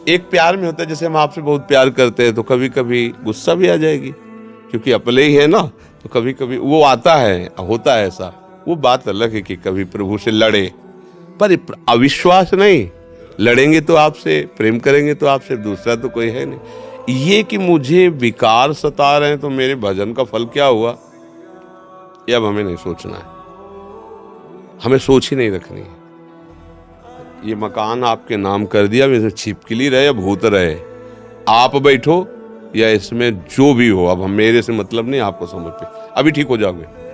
एक प्यार में होता है, जैसे हम आपसे बहुत प्यार करते हैं तो कभी कभी गुस्सा भी आ जाएगी, क्योंकि अपने ही है ना, तो कभी कभी वो आता है, होता है ऐसा। वो बात अलग है कि कभी प्रभु से लड़े, पर अविश्वास नहीं। लड़ेंगे तो आपसे, प्रेम करेंगे तो आपसे, दूसरा तो कोई है नहीं। ये कि मुझे विकार सता रहे हैं तो मेरे भजन का फल क्या हुआ, ये अब हमें नहीं सोचना है, हमें सोच ही नहीं रखनी है। ये मकान आपके नाम कर दिया, इसमें छिपकली रहे या भूत रहे, आप बैठो या इसमें जो भी हो, अब हम मेरे से मतलब नहीं, आपको समझते, अभी ठीक हो जाओगे।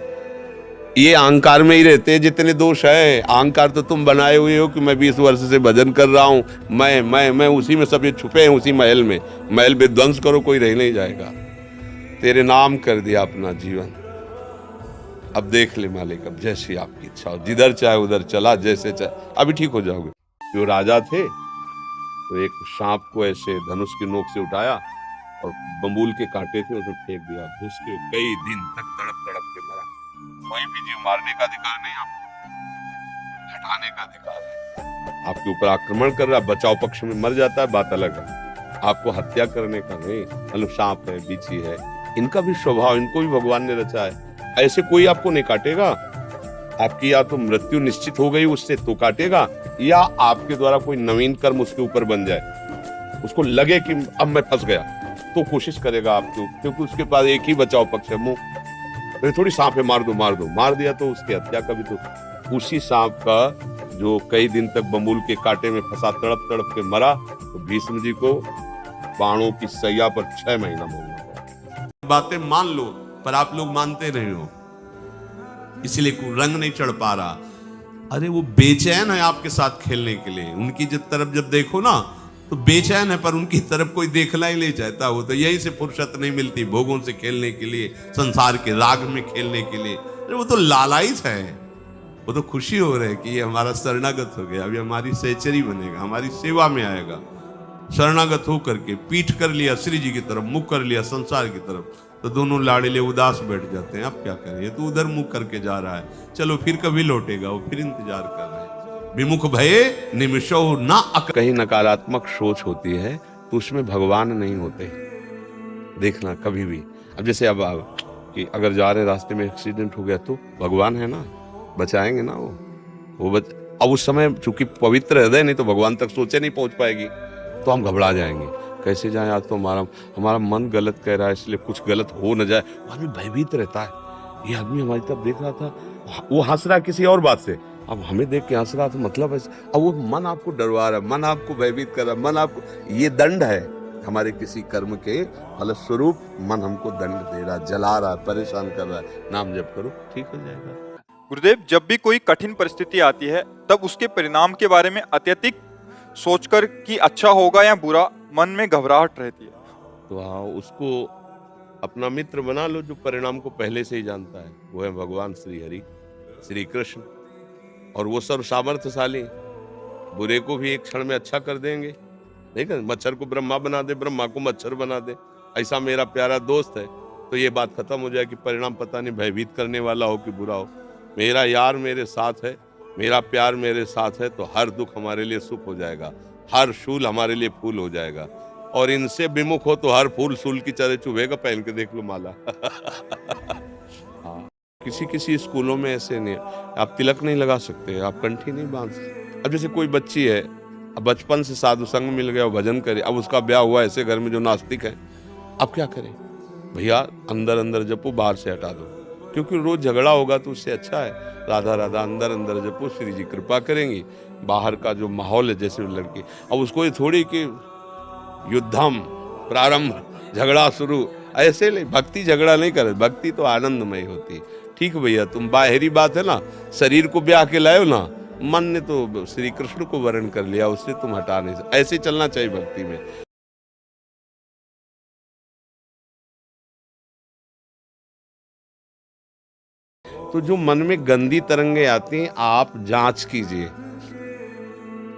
ये अहंकार में ही रहते हैं जितने दोष है। अहंकार तो तुम बनाए हुए हो कि मैं 20 वर्ष से भजन कर रहा हूं, मैं उसी में सब ये छुपे हैं, उसी महल में। महल विध्वंस करो, कोई रह नहीं जाएगा। तेरे नाम कर दिया अपना जीवन, अब देख ले मालिक, अब जैसी आपकी इच्छा हो, जिधर चाहे उधर चला, जैसे चाहे, अभी ठीक हो जाओगे। जो राजा थे तो एक सांप को ऐसे धनुष की नोक से उठाया और बंबूल के कांटे थे उसमें फेंक दिया, घुस के कई दिन तक तड़प तड़प के मरा। कोई भी जीव मारने का अधिकार नहीं, आपको हटाने का अधिकार है। आपके ऊपर आक्रमण कर रहा है, बचाव पक्ष में मर जाता है, बात अलग है। आपको हत्या करने का नहीं। मतलब सांप है, बिच्छी है, इनका भी स्वभाव, इनको भी भगवान ने रचा है। ऐसे कोई आपको नहीं काटेगा। आपकी या तो मृत्यु निश्चित हो गई उससे तो काटेगा, या आपके द्वारा कोई नवीन कर्म उसके ऊपर बन जाए, उसको लगे कि अब मैं फंस गया, तो कोशिश करेगा आपको, क्योंकि उसके पास एक ही बचाव पक्ष है, मुंह। थोड़ी सांप है, मार दो मार दो, मार दिया तो उसकी हत्या का भी तो। उसी सांप का जो कई दिन तक बंबूल के कांटे में फंसा तड़प तड़प के मरा, तो भीष्म जी को बाणों की सैया पर 6 महीना मोलना पड़ा। बातें मान लो, पर आप लोग मानते नहीं हो, इसलिए रंग नहीं चढ़ पा रहा। अरे वो बेचैन है आपके साथ खेलने के लिए, उनकी तरफ जब देखो ना तो बेचैन है, पर उनकी तरफ कोई देखना ही नहीं चाहता। वो तो यही से फुर्सत नहीं मिलती भोगों से खेलने के लिए, संसार के राग में खेलने के लिए। अरे वो तो लालायित है, वो तो खुशी हो रहे कि ये हमारा शरणागत हो गया, अभी हमारी सहचरी बनेगा, हमारी सेवा में आएगा। शरणागत होकर के पीठ कर लिया श्री जी की तरफ, मुख कर लिया संसार की तरफ, तो दोनों लाड़िले उदास बैठ जाते हैं। अब क्या करें, ये तो उधर मुख करके जा रहा है, चलो फिर कभी लौटेगा, वो फिर इंतजार कर रहे हैं। विमुख भये निमिषो ना कहीं नकारात्मक सोच होती है तो उसमें भगवान नहीं होते, देखना कभी भी। अब जैसे अब कि अगर जा रहे रास्ते में एक्सीडेंट हो गया तो भगवान है ना, बचाएंगे ना वो अब उस समय चूंकि पवित्र हृदय नहीं, तो भगवान तक सोचे नहीं पहुंच पाएगी, तो हम घबरा जाएंगे, कैसे जाए, आज तो हमारा मन गलत कह रहा है, इसलिए कुछ गलत हो न जाए। आदमी भयभीत रहता है। ये आदमी हमारी तरफ देख रहा था, वो हंस रहा किसी और बात से, अब हमें देख के हंस रहा था, मतलब है अब वो मन आपको डरवा रहा है, मन आपको भयभीत कर रहा है, मन आपको, ये दंड है हमारे किसी कर्म के फलस्वरूप। मन हमको दंड दे रहा है, जला रहा है, परेशान कर रहा है। नाम जप करो, ठीक हो जाएगा। गुरुदेव, जब भी कोई कठिन परिस्थिति आती है तब उसके परिणाम के बारे में अत्यधिक सोचकर कि अच्छा होगा या बुरा, मन में घबराहट रहती है, तो उसको अपना मित्र बना लो जो परिणाम को पहले से ही जानता है। वो है भगवान श्री हरि, श्री कृष्ण, और वो सर्व सामर्थ्यशाली, बुरे को भी एक क्षण में अच्छा कर देंगे। देखा, मच्छर को ब्रह्मा बना दे, ब्रह्मा को मच्छर बना दे, ऐसा मेरा प्यारा दोस्त है। तो ये बात खत्म हो जाए कि परिणाम पता नहीं भयभीत करने वाला हो कि बुरा हो। मेरा यार मेरे साथ है, मेरा प्यार मेरे साथ है, तो हर दुख हमारे लिए सुख हो जाएगा, हर शूल हमारे लिए फूल हो जाएगा। और इनसे विमुख हो तो हर फूल सूल की तरह चुभेगा, पहन के देख लो माला। हाँ, किसी स्कूलों में ऐसे नहीं, आप तिलक नहीं लगा सकते, आप कंठी नहीं बांध सकते। अब जैसे कोई बच्ची है, अब बचपन से साधु संग मिल गया, भजन करे, अब उसका ब्याह हुआ ऐसे घर में जो नास्तिक है, अब क्या करें भैया, अंदर अंदर जपो, बाहर से हटा दो, क्योंकि रोज झगड़ा होगा तो उससे अच्छा है राधा राधा अंदर अंदर जपो, श्री जी कृपा करेंगी। बाहर का जो माहौल है, जैसे लड़की, अब उसको ये थोड़ी कि युद्धम प्रारंभ, झगड़ा शुरू, ऐसे नहीं। भक्ति झगड़ा नहीं करे, भक्ति तो आनंदमय होती। ठीक भैया, तुम बाहरी बात है ना, शरीर को ब्याह के लाए हो ना, मन ने तो श्री कृष्ण को वर्ण कर लिया, उससे तुम हटा नहीं सकते। ऐसे चलना चाहिए भक्ति में। तो जो मन में गंदी तरंगे आती हैं, आप जांच कीजिए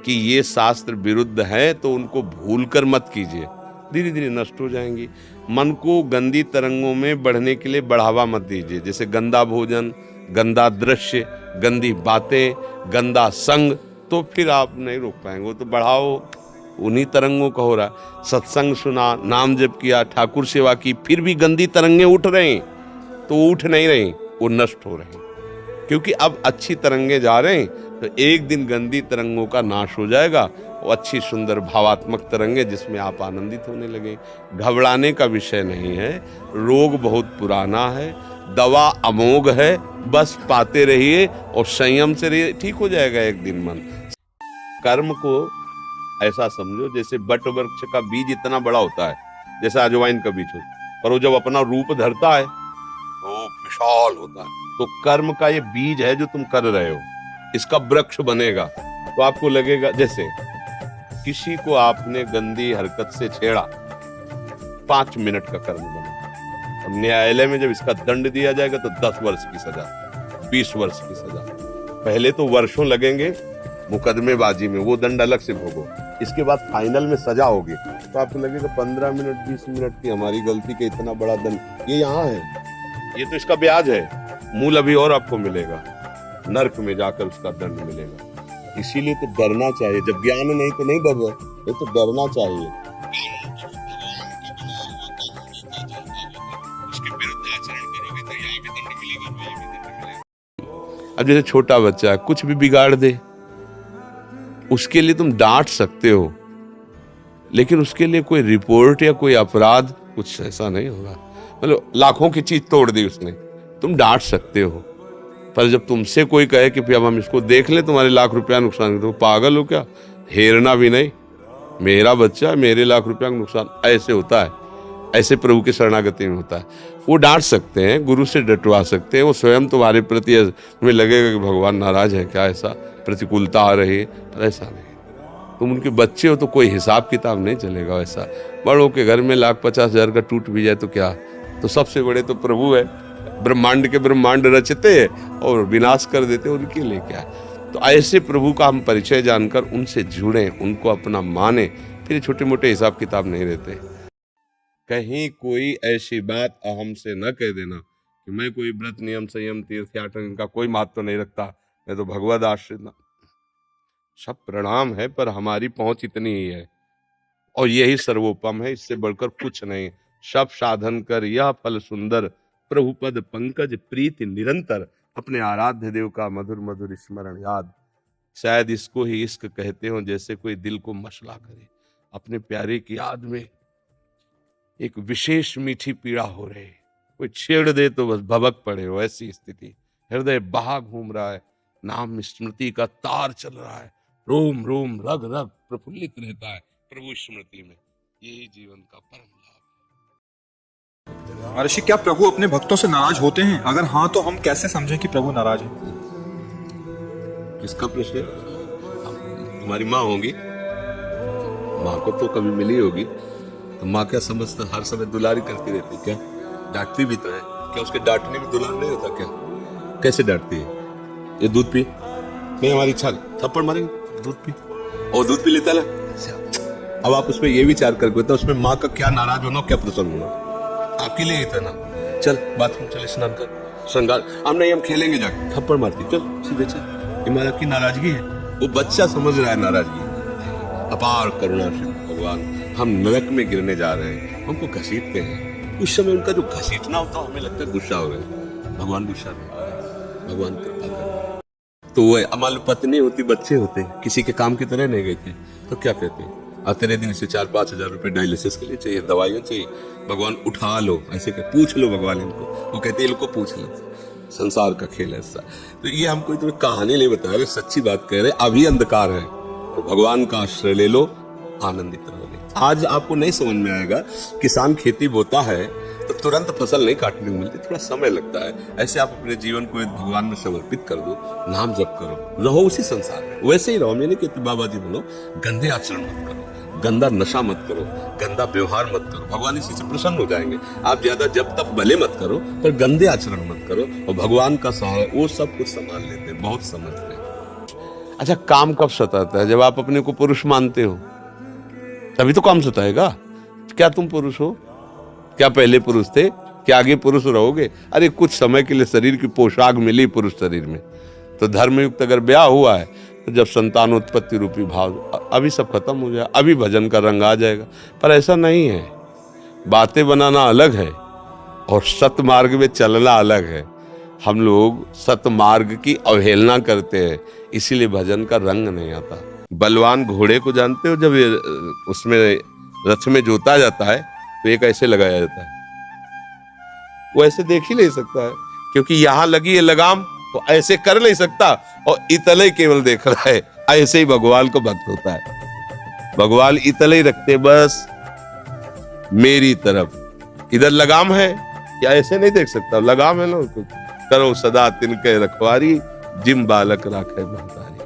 कि ये शास्त्र विरुद्ध है, तो उनको भूलकर मत कीजिए, धीरे धीरे नष्ट हो जाएंगी। मन को गंदी तरंगों में बढ़ने के लिए बढ़ावा मत दीजिए, जैसे गंदा भोजन, गंदा दृश्य, गंदी बातें, गंदा संग, तो फिर आप नहीं रोक पाएंगे, वो तो बढ़ाओ उन्हीं तरंगों का हो रहा है। सत्संग सुना, नाम जप किया, ठाकुर सेवा की, फिर भी गंदी तरंगें उठ रही, तो वो उठ नहीं रही, वो नष्ट हो रही। क्योंकि अब अच्छी तरंगे जा रहे हैं, तो एक दिन गंदी तरंगों का नाश हो जाएगा। वो अच्छी सुंदर भावात्मक तरंगे जिसमें आप आनंदित होने लगे। घबराने का विषय नहीं है। रोग बहुत पुराना है, दवा अमोघ है, बस पाते रहिए और संयम से रहिए, ठीक हो जाएगा एक दिन मन। कर्म को ऐसा समझो जैसे बट वृक्ष का बीज इतना बड़ा होता है, जैसे अजवाइन का बीज होता है, पर वो जब अपना रूप धरता है तो विशाल होता है। तो कर्म का ये बीज है जो तुम कर रहे हो, इसका वृक्ष बनेगा। तो आपको लगेगा जैसे किसी को आपने गंदी हरकत से छेड़ा, 5 मिनट का कर्म बना। अब न्यायालय में जब इसका दंड दिया जाएगा तो 10 वर्ष की सजा, 20 वर्ष की सजा। पहले तो वर्षों लगेंगे मुकदमेबाजी में, वो दंड अलग से भोगो। इसके बाद फाइनल में सजा होगी तो आपको लगेगा 15 मिनट 20 मिनट की हमारी गलती के इतना बड़ा दंड, ये यहाँ है, ये तो इसका ब्याज है, मूल अभी और आपको मिलेगा, नर्क में जाकर उसका दंड मिलेगा। इसीलिए तो डरना चाहिए। जब ज्ञान नहीं तो नहीं डर रहे, ये तो डरना चाहिए। उसके विरुद्ध आचरण करोगे तो यहाँ भी दंड मिलेगा, वहाँ भी दंड मिलेगा। अब जैसे छोटा बच्चा है, कुछ भी बिगाड़ दे, उसके लिए तुम डांट सकते हो, लेकिन उसके लिए कोई रिपोर्ट या कोई अपराध कुछ ऐसा नहीं होगा। मतलब लाखों की चीज तोड़ दी उसने, तुम डांट सकते हो, पर जब तुमसे कोई कहे कि अब हम इसको देख लें, तुम्हारे लाख रुपया नुकसान, तो पागल हो क्या? हेरना भी नहीं, मेरा बच्चा, मेरे लाख रुपया का नुकसान, ऐसे होता है। ऐसे प्रभु की शरणागति में होता है। वो डांट सकते हैं, गुरु से डटवा सकते हैं, वो स्वयं तुम्हारे प्रति तुम्हें लगेगा कि भगवान नाराज है क्या, ऐसा प्रतिकूलता आ रही है, पर ऐसा नहीं। तुम उनके बच्चे हो तो कोई हिसाब किताब नहीं चलेगा वैसा। बड़ों के घर में 1,50,000 का टूट भी जाए तो क्या, तो सबसे बड़े तो प्रभु है, ब्रह्मांड के ब्रह्मांड रचते और विनाश कर देते, उनके लिए क्या। तो ऐसे प्रभु का हम परिचय जानकर उनसे जुड़ें, उनको अपना माने, फिर छोटे मोटे हिसाब किताब नहीं रहते। कहीं कोई ऐसी बात अहम से न कह देना कि मैं कोई व्रत नियम संयम तीर्थयाटन इनका कोई महत्व नहीं रखता, मैं तो भगवद आश्रित। सब प्रणाम है, पर हमारी पहुंच इतनी ही है और यही सर्वोपम है, इससे बढ़कर कुछ नहीं। सब साधन कर यह फल सुंदर, प्रभुपद पंकज प्रीति निरंतर, अपने आराध्य देव का मधुर मधुर स्मरण याद। शायद इसको ही इश्क कहते हो, जैसे कोई दिल को मसला करे, अपने प्यारे की याद में एक विशेष मीठी पीड़ा हो रही, कोई छेड़ दे तो बस भबक पड़े हो, ऐसी स्थिति। हृदय बहा घूम रहा है, नाम स्मृति का तार चल रहा है, रोम रोम रग रग प्रफुल्लित रहता है प्रभु स्मृति में। यही जीवन का परम लाभ है। महर्षि, क्या प्रभु अपने भक्तों से नाराज होते हैं? अगर हाँ तो हम कैसे समझें कि प्रभु नाराज है? किसका प्रश्न? तुम्हारी माँ होगी, माँ को तो कभी मिली होगी, तो माँ क्या समझता, हर समय दुलारी करती रहती क्या? डांटती भी तो है क्या? उसके डांटने में दुलार नहीं होता क्या? कैसे डांटती है? ये दूध पी, नहीं हमारी इच्छा, थप्पड़ मारेंगे, दूध पी, और दूध पी लेता ना। अब आप उसमें ये विचार करके तो उसमें माँ का क्या नाराज होना, क्या प्रसन्न होना, आपके लिए ही था ना। चल बाथरूम चल, स्नान कर, श्रृंगार, हम नहीं, हम खेलेंगे जाके, थप्पड़ मारती, चल सीधे चल। ये माँ की नाराजगी है, वो बच्चा समझ रहा है नाराजगी। अपार करुणा से भगवान, हम नरक में गिरने जा रहे हैं, हमको घसीटते हैं। उस समय उनका जो घसीटना होता है, हमें लगता है गुस्सा हो रहा है, भगवान गुस्सा नहीं हो रहा है, भगवान कृपा कर रहे हैं। तो वो अमल पत्नी होती, बच्चे होते, किसी के काम की तरह नहीं गए थे, तो क्या कहते हैं, तेरे दिन से 4-5 हजार रुपए डायलिसिस के लिए चाहिए, दवाइयाँ चाहिए, भगवान उठा लो, ऐसे कर पूछ लो भगवान इनको, वो कहते हैं इनको पूछ लो, संसार का खेल है ऐसा। तो ये हम कोई तुम्हें कहानी नहीं बता रहे, सच्ची बात कह रहे, अभी अंधकार है, तो भगवान का आश्रय ले लो, आनंदित रहोगे। आज आपको नहीं समझ में आएगा, किसान खेती बोता है तो तुरंत फसल नहीं काटने को मिलती, थोड़ा समय लगता है। ऐसे आप अपने जीवन को भगवान में समर्पित कर दो, नाम जप करो, रहो उसी संसार में, वैसे ही रहो। मैंने कहते बाबा जी बोलो, गंदे आचरण मत करो, गंदा नशा मत करो, गंदा व्यवहार मत करो, भगवान इसी से प्रसन्न हो जाएंगे। आप ज्यादा जब तक भले मत करो, पर गंदे आचरण मत करो, और भगवान का सहारा, वो सब कुछ संभाल लेते हैं, बहुत समझते हैं। अच्छा, काम कब सताता है? जब आप अपने को पुरुष मानते हो, तभी तो काम सताएगा। क्या तुम पुरुष हो? क्या पहले पुरुष थे? क्या आगे पुरुष रहोगे? अरे कुछ समय के लिए शरीर की पोशाक मिली पुरुष शरीर में, तो धर्मयुक्त अगर ब्याह हुआ है जब संतानोत्पत्ति रूपी भाव अभी सब खत्म हो जाए, अभी भजन का रंग आ जाएगा। पर ऐसा नहीं है। बातें बनाना अलग है और सतमार्ग में चलना अलग है। हम लोग सतमार्ग की अवहेलना करते हैं, इसीलिए भजन का रंग नहीं आता। बलवान घोड़े को जानते हो, जब ये उसमें रथ में जोता जाता है तो एक ऐसे लगाया जाता है, वो ऐसे देख ही नहीं सकता है, क्योंकि यहां लगी है लगाम, तो ऐसे कर नहीं सकता और इतले केवल देख रहा है। ऐसे ही भगवान को भक्त होता है। भगवान इतले ही रखते, बस मेरी तरफ। इधर लगाम है या ऐसे नहीं देख सकता, लगाम है ना, करो सदा तिनके रखवारी, जिम बालक राखे महतारी,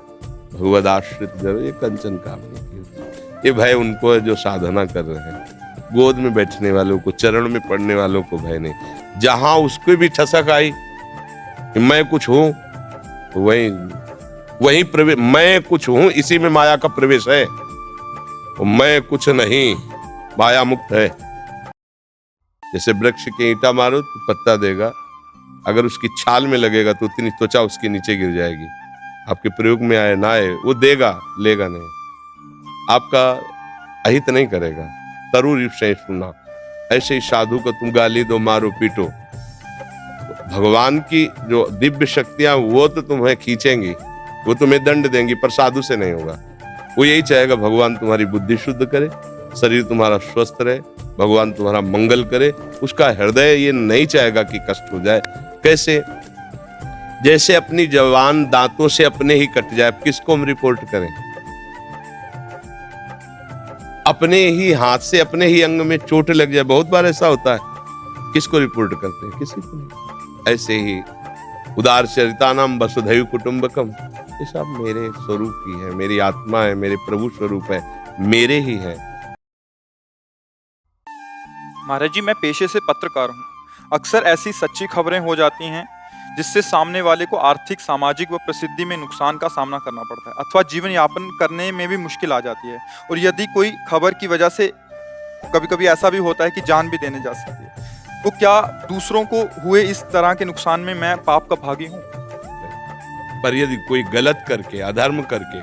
भगवद आश्रित जरो ये कंचन काम नहीं किया। ये भय उनको है जो साधना कर रहे हैं। गोद में बैठने वालों को, चरण में पड़ने वालों को भय नहीं। जहां उसको भी ठसक आई कि मैं कुछ हूं, तो वही प्रवेश, मैं कुछ हूं, इसी में माया का प्रवेश है। और मैं कुछ नहीं, माया मुक्त है। जैसे वृक्ष के ईंटा मारो तो पत्ता देगा, अगर उसकी छाल में लगेगा तो उतनी त्वचा उसके नीचे गिर जाएगी। आपके प्रयोग में आए ना आए, वो देगा, लेगा नहीं, आपका अहित नहीं करेगा। तरुरी से सुना, ऐसे ही साधु को तुम गाली दो, मारो, पीटो, भगवान की जो दिव्य शक्तियां वो तो तुम्हें खींचेंगी, वो तुम्हें दंड देंगी, पर साधु से नहीं होगा। वो यही चाहेगा भगवान तुम्हारी बुद्धि शुद्ध करे, शरीर तुम्हारा स्वस्थ रहे, भगवान तुम्हारा मंगल करे। उसका हृदय ये नहीं चाहेगा कि कष्ट हो जाए। कैसे? जैसे अपनी जवान दांतों से अपने ही कट जाए, किसको हम रिपोर्ट करें? अपने ही हाथ से अपने ही अंग में चोट लग जाए, बहुत बार ऐसा होता है, किसको रिपोर्ट करते हैं? किसी को नहीं। ऐसे ही उदार चरितानाम वसुधैव कुटुंबकम, ये सब मेरे स्वरूप ही है, मेरी आत्मा है, मेरे प्रभु स्वरूप है, मेरे ही है। महाराज जी, मैं पेशे से पत्रकार हूँ। अक्सर ऐसी सच्ची खबरें हो जाती हैं जिससे सामने वाले को आर्थिक, सामाजिक व प्रसिद्धि में नुकसान का सामना करना पड़ता है, अथवा जीवन यापन करने में भी मुश्किल आ जाती है। और यदि कोई खबर की वजह से कभी कभी ऐसा भी होता है कि जान भी देने जा सकती है, तो क्या दूसरों को हुए इस तरह के नुकसान में मैं पाप का भागी हूँ? पर यदि कोई गलत करके, अधर्म करके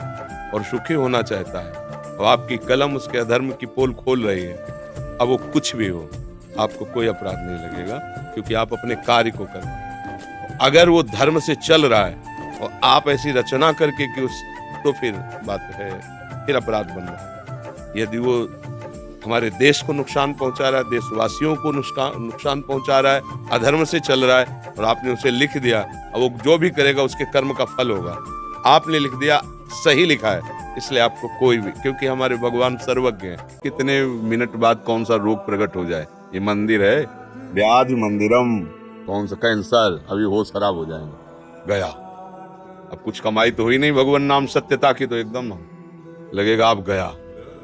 और सुखी होना चाहता है और आपकी कलम उसके अधर्म की पोल खोल रही है, अब वो कुछ भी हो, आपको कोई अपराध नहीं लगेगा, क्योंकि आप अपने कार्य को कर रहे हैं। अगर वो धर्म से चल रहा है और आप ऐसी रचना करके कि उस, तो फिर बात है, फिर अपराध बन रहा है। यदि वो हमारे देश को नुकसान पहुंचा रहा है, देशवासियों को नुकसान पहुंचा रहा है, अधर्म से चल रहा है, और आपने उसे लिख दिया, अब वो जो भी करेगा उसके कर्म का फल होगा। आपने लिख दिया, सही लिखा है, इसलिए आपको कोई भी, क्योंकि हमारे भगवान सर्वज्ञ हैं, कितने मिनट बाद कौन सा रोग प्रकट हो जाए। ये मंदिर है, व्याधि मंदिरम, कौन सा कैंसर, अभी होश खराब हो जाएंगे, गया। अब कुछ कमाई तो हुई नहीं, भगवान नाम सत्यता की, तो एकदम लगेगा आप गया।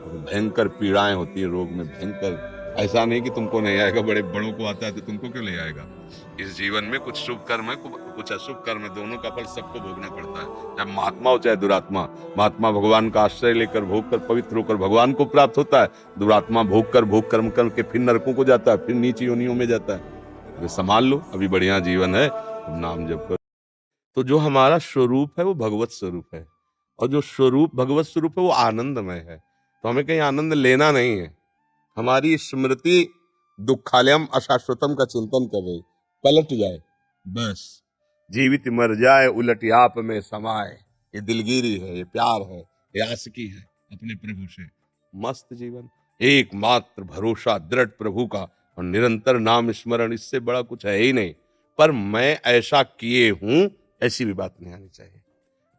भयंकर पीड़ाएं होती है रोग में, भयंकर। ऐसा नहीं कि तुमको नहीं आएगा, बड़े बड़ों को आता है तो तुमको क्यों ले आएगा। इस जीवन में कुछ शुभ कर्म है, कुछ अशुभ कर्म है, दोनों का फल सबको भोगना पड़ता है, चाहे महात्मा हो चाहे दुरात्मा। महात्मा भगवान का आश्रय लेकर, भोग कर, पवित्र होकर भगवान को प्राप्त होता है। दुरात्मा भोग कर, भोग कर्म करके फिर नरकों को जाता है, फिर नीची योनियों में जाता है। तो संभाल लो, अभी बढ़िया जीवन है, नाम जप करो। तो जो हमारा स्वरूप है वो भगवत स्वरूप है, और जो स्वरूप भगवत स्वरूप है वो आनंदमय है। तो हमें कहीं आनंद लेना नहीं है। हमारी स्मृति दुखालयम अशाश्वतम का चिंतन कर रही, पलट जाए बस, जीवित मर जाए उलट आप में समाए। ये दिलगिरी है, ये प्यार है, ये आशिकी है अपने प्रभु से। मस्त जीवन, एकमात्र भरोसा दृढ़ प्रभु का और निरंतर नाम स्मरण, इससे बड़ा कुछ है ही नहीं। पर मैं ऐसा किए हूं, ऐसी भी बात नहीं आनी चाहिए।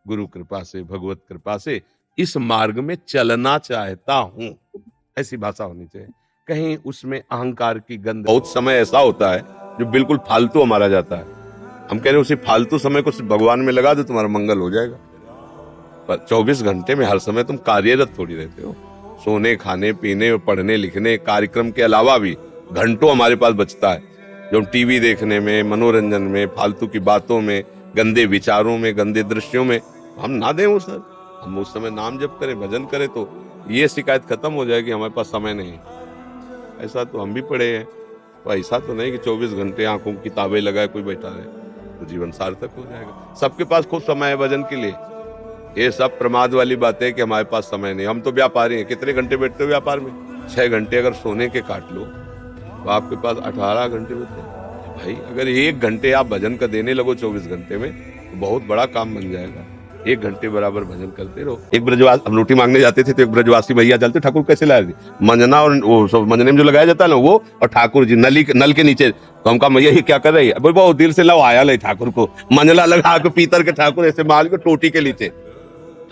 गुरु कृपा से, भगवत कृपा से इस मार्ग में चलना चाहता हूं, ऐसी भाषा होनी चाहिए। कहीं उसमें अहंकार की गंध। बहुत समय ऐसा होता है जो बिल्कुल फालतू हमारा जाता है, हम कह रहे हैं उसी फालतू समय को सिर्फ भगवान में लगा दो, तुम्हारा मंगल हो जाएगा। पर 24 घंटे में हर समय तुम कार्यरत थोड़ी रहते हो। सोने, खाने, पीने, पढ़ने, लिखने, कार्यक्रम के अलावा भी घंटों हमारे पास बचता है, जो हम टीवी देखने में, मनोरंजन में, फालतू की बातों में, गंदे विचारों में, गंदे दृश्यों में हम ना दें वो सर। हम उस समय नाम जप करें, भजन करें, तो ये शिकायत खत्म हो जाएगी हमारे पास समय नहीं। ऐसा तो हम भी पढ़े हैं, तो ऐसा तो नहीं कि 24 घंटे आंखों की किताबें लगाए कोई बैठा रहे, तो जीवन सार्थक हो जाएगा। सबके पास खूब समय है भजन के लिए, ये सब प्रमाद वाली बात है कि हमारे पास समय नहीं। हम तो व्यापारी हैं, कितने घंटे बैठते हो व्यापार में? 6 घंटे अगर सोने के काट लो तो आपके पास 18 घंटे बचते हैं। भाई अगर 1 घंटे आप भजन का देने लगो 24 घंटे में तो बहुत बड़ा काम बन जाएगा। 1 घंटे बराबर भजन करते रहो। एक ब्रजवासी, हम रोटी मांगने जाते थे तो एक ब्रजवासी भैया चलते, ठाकुर कैसे लाए थे? मंजना और वो सब मंजने में जो लगाया जाता है ना वो, और ठाकुर जी नल के नीचे। तो हम कहा भैया ये क्या कर रही है? बोले बहुत दिल से लाओ आया ले ठाकुर को, मंजला लगा के पीतर के ठाकुर ऐसे मार के टोटी के नीचे।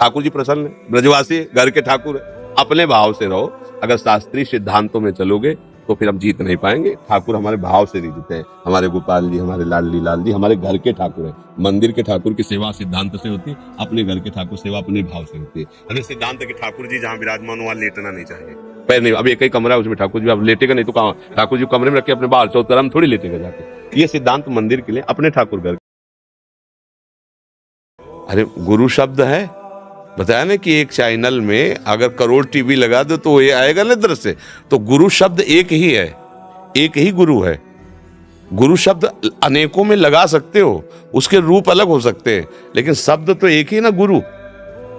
ठाकुर जी प्रसन्न है, ब्रजवासी घर के ठाकुर है। अपने भाव से रहो। अगर शास्त्रीय सिद्धांतों में चलोगे तो फिर हम जीत नहीं पाएंगे। ठाकुर हमारे भाव से जीतते हैं। हमारे गोपाल जी, हमारे लाडली लाल जी हमारे घर के ठाकुर हैं। मंदिर के ठाकुर की सेवा सिद्धांत से होती है, अपने घर के ठाकुर सेवा अपने भाव से होती है। अगर सिद्धांत के ठाकुर जी जहाँ विराजमान वहां लेटना नहीं चाहिए, पैर नहीं। अब एक ही कमरा है उसमें ठाकुर जी, आप लेटेगा नहीं तो कहाँ? ठाकुर जी कमरे में रखे अपने बाहर चौतरा में थोड़ी लेटेगा जाके। ये सिद्धांत मंदिर के लिए, अपने ठाकुर घर। अरे गुरु शब्द है, बताया ना कि एक चैनल में अगर करोड़ टीवी लगा दो तो ये आएगा ना दृश्य। तो गुरु शब्द एक ही है, एक ही गुरु है। गुरु शब्द अनेकों में लगा सकते हो, उसके रूप अलग हो सकते हैं, लेकिन शब्द तो एक ही ना गुरु।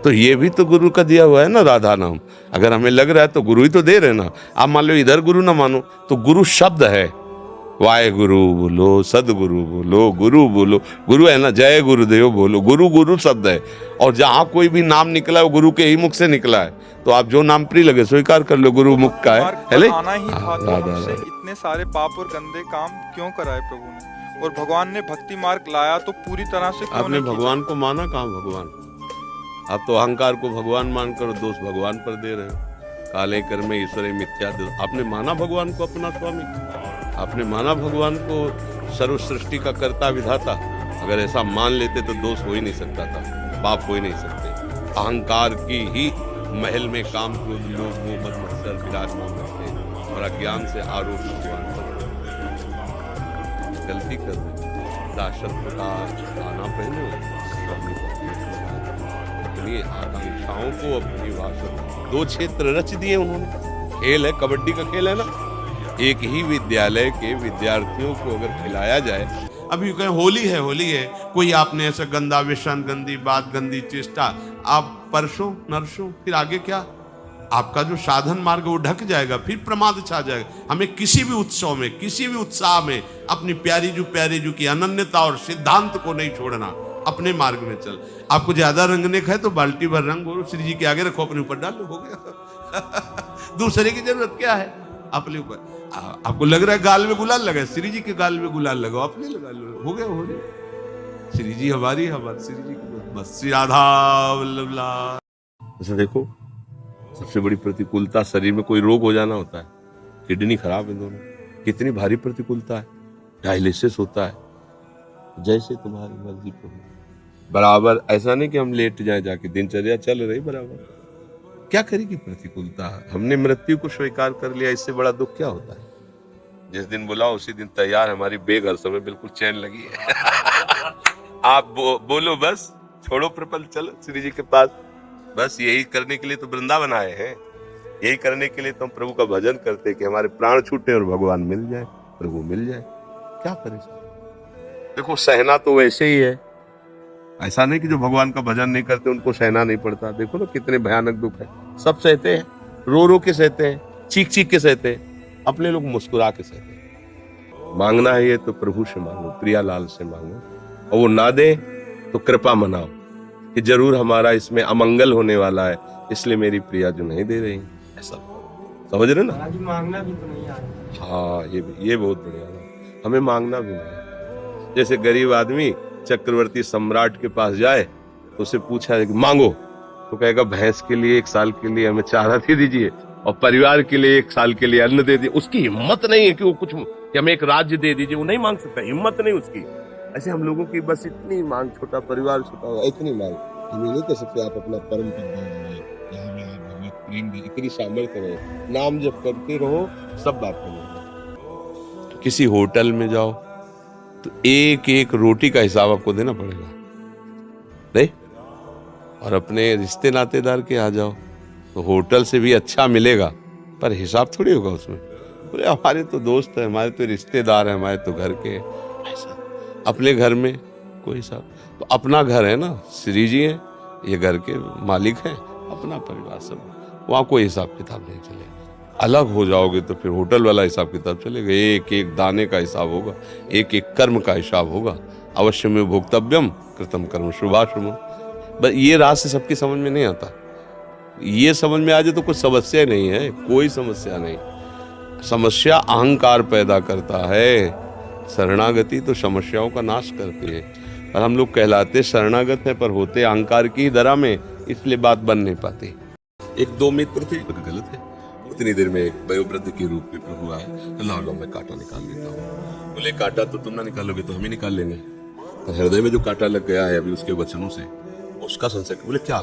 तो ये भी तो गुरु का दिया हुआ है ना, राधा नाम। अगर हमें लग रहा है तो गुरु ही तो दे रहे ना। आप मान लो इधर गुरु ना मानो तो गुरु शब्द है। वाहे गुरु बोलो, सदगुरु बोलो, गुरु बोलो। गुरु है ना, जय गुरुदेव बोलो। गुरु गुरु शब्द है। और जहां कोई भी नाम निकला है वो गुरु के ही मुख से निकला है। तो आप जो नाम प्रिय लगे स्वीकार कर लो, गुरु मुख का है। आना ही था तो हमसे इतने सारे पाप और गंदे काम क्यों कराए प्रभु ने? और भगवान ने भक्ति मार्ग लाया तो पूरी तरह से क्यों आपने नहीं भगवान को माना? कहाँ भगवान? आप तो अहंकार को भगवान मानकर दोष भगवान पर दे रहे हो। काले कर्म ईश्वरे मिथ्या। आपने माना भगवान को अपना स्वामी? आपने माना भगवान को सर्व सृष्टि का कर्ता विधाता? अगर ऐसा मान लेते तो दोष हो ही नहीं सकता था, पाप हो ही नहीं सकते। अहंकार की ही महल में काम क्रोध लोभ मोह मद मत्सर विराजमान रहते और अज्ञान से आरोप भगवान पर गलती कर दे। दाशत प्रकाश खाना पहनो, स्वामी अपनी आकांक्षाओं को अपनी भाषा 2 क्षेत्र रच दिए उन्होंने। खेल है, कबड्डी का खेल है ना। एक ही विद्यालय के विद्यार्थियों को अगर खिलाया जाए, अभी कहें होली है, कोई आपने ऐसा गंदा विषण, गंदी बात, गंदी चेष्टा आप परसों नरसों, फिर आगे क्या? आपका जो साधन मार्ग वो ढक जाएगा, फिर प्रमाद छा जाएगा। हमें किसी भी उत्सव में, किसी भी उत्साह में अपनी प्यारी जू की अनन्यता और सिद्धांत को नहीं छोड़ना। अपने मार्ग में चल। आपको ज्यादा रंगने का है तो बाल्टी भर रंग बोलो, श्री जी के आगे रखो, अपने ऊपर डाल लो, हो गया। दूसरे की जरूरत क्या है? अपने ऊपर। आपको लग रहा है गाल में गुलाल लगा, श्री जी के गाल में गुलाल लगाओ, अपने लगा लो, हो गया, हो गया। श्री जी हमारी, हमारे श्री जी की बस। श्री राधा वल्लभ लाल। अच्छा देखो, सबसे बड़ी प्रतिकूलता शरीर में कोई रोग हो जाना होता है। किडनी खराब है दोनों, कितनी भारी प्रतिकूलता है। डायलिसिस होता है। जैसे तुम्हारी मर्जी प्रभु। बराबर ऐसा नहीं कि हम लेट जाए, जाके दिनचर्या चल रही बराबर। क्या करेगी प्रतिकूलता? हमने मृत्यु को स्वीकार कर लिया, इससे बड़ा दुख क्या होता है? जिस दिन बुलाओ उसी दिन तैयार। हमारी बेग हर समय बिल्कुल चैन लगी है। आप बोलो बस, छोड़ो प्रपंच, चलो श्री जी के पास। बस यही करने के लिए तो वृंदावन आए हैं। यही करने के लिए तो हम प्रभु का भजन करते हैं कि हमारे प्राण छूटे और भगवान मिल जाए, प्रभु मिल जाए। क्या करें? देखो सहना तो वैसे ही है। ऐसा नहीं कि जो भगवान का भजन नहीं करते उनको सहना नहीं पड़ता। देखो ना कितने भयानक दुख है। सब सहते हैं, रो रो के सहते हैं, चीख चीख के सहते हैं। अपने लोग मुस्कुरा के सहते हैं। मांगना है ये तो प्रभु से मांगो, प्रियालाल से मांगो, और वो ना दे तो कृपा मनाओ कि जरूर हमारा इसमें अमंगल होने वाला है, इसलिए मेरी प्रिया जो नहीं दे रही। ऐसा समझ रहे ना? मांगना भी तो नहीं आता। हाँ, ये बहुत बढ़िया है। हमें मांगना भी नहीं। जैसे गरीब आदमी चक्रवर्ती सम्राट के पास जाए तो उसे पूछा कि मांगो, तो कहेगा भैंस के लिए 1 साल के लिए हमें चारा दे दीजिए और परिवार के लिए 1 साल के लिए अन्न दे दीजिए। उसकी हिम्मत नहीं है कि वो कुछ, कि हमें एक राज्य दे दीजिए, वो नहीं मांग सकता, हिम्मत नहीं उसकी। ऐसे हम लोगों की बस इतनी मांग, छोटा परिवार, छोटा इतनी मांग। हम नहीं कह सकते आप अपना परम प्रेम, इतनी सामर्थ्य रहे, नाम जब करते रहो सब बात करेंगे। किसी होटल में जाओ तो एक एक रोटी का हिसाब आपको देना पड़ेगा, नहीं? और अपने रिश्ते नातेदार के आ जाओ तो होटल से भी अच्छा मिलेगा, पर हिसाब थोड़ी होगा उसमें। बोले हमारे तो दोस्त है, हमारे तो रिश्तेदार है, हमारे तो घर के। ऐसा अपने घर में कोई हिसाब? तो अपना घर है ना, श्री जी है, ये घर के मालिक हैं, अपना परिवार सब, वहाँ कोई हिसाब किताब नहीं चलेगा। अलग हो जाओगे तो फिर होटल वाला हिसाब किताब चलेगा, एक एक दाने का हिसाब होगा, एक एक कर्म का हिसाब होगा। अवश्य में भोक्तव्यम कृतम कर्म शुभाशुभम। बस ये रात से सबकी समझ में नहीं आता। ये समझ में आ जाए तो कुछ समस्या नहीं है, कोई समस्या नहीं। समस्या अहंकार पैदा करता है, शरणागति तो समस्याओं का नाश करती है। और हम लोग कहलाते शरणागत है पर होते अहंकार की दरा में, इसलिए बात बन नहीं पाती। एक दो मित्र थे, गलत है। उतनी देर में एक वयोवृद्ध के रूप में प्रभु आए, लो मैं कांटा निकाल लेता हूँ। बोले कांटा तो तुम ना निकालोगे तो हम ही निकाल लेंगे। तो हृदय में जो कांटा लग गया है अभी उसके वचनों से, उसका संशय। बोले क्या?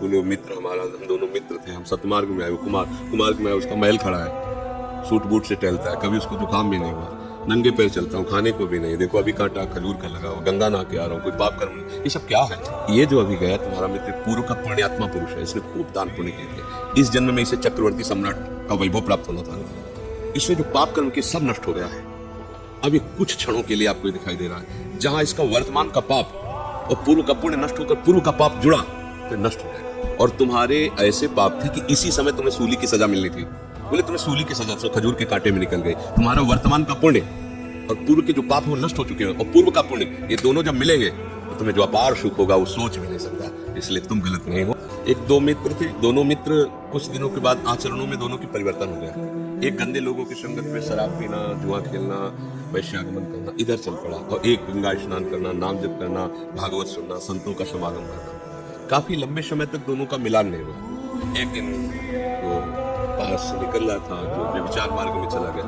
बोले मित्र हमारा, हम दोनों मित्र थे, हम सतमार्ग में आए, वो कुमार्ग में आए, उसका महल खड़ा है, सूट बूट से टहलता है, कभी उसको जुकाम भी नहीं हुआ, नंगे पैर चलता हूँ, खाने को भी नहीं, देखो अभी कांटा खजूर का लगा हुआ, गंगा नहा के आ रहा हूँ, कोई पाप कर्म नहीं। ये सब क्या है? ये जो अभी गया तुम्हारा मित्र पूर्व का पुण्यात्मा पुरुष है, इसने खूब दान पुण्य किए थे, इस जन्म में इसे चक्रवर्ती सम्राट का वैभव प्राप्त होना था, इसने जो पाप कर्म किए सब नष्ट हो गया है। अब ये कुछ क्षणों के लिए आपको दिखाई दे रहा है, जहां इसका वर्तमान का पाप और पूर्व का पुण्य नष्ट होकर पूर्व का पाप जुड़ा तो नष्ट हो जाएगा। और तुम्हारे ऐसे पाप थे कि इसी समय तुम्हें सूली की सजा मिलनी थी। बोले तुम्हें सूली की सजा तो खजूर के कांटे में निकल गई। तुम्हारा वर्तमान का पुण्य और पूर्व के जो पाप है वो नष्ट हो चुके हैं, और पूर्व का पुण्य, ये दोनों जब मिलेंगे तो तुम्हें जो अपार सुख होगा वो सोच भी नहीं सकता। इसलिए तुम गलत नहीं हो। एक दो मित्र थे, दोनों मित्र कुछ दिनों के बाद आचरणों में दोनों की परिवर्तन हो गया। एक गंदे लोगों की संगत में शराब पीना, जुआ खेलना, वैश्यागमन करना, इधर चल पड़ा, और एक गंगा स्नान करना, नाम जप करना, भागवत सुनना, संतों का समागम करना। काफी लंबे समय तक दोनों का मिलान नहीं हुआ। एक दिन वो पास से निकल रहा था, जो व्यभिचार मार्ग में चला गया,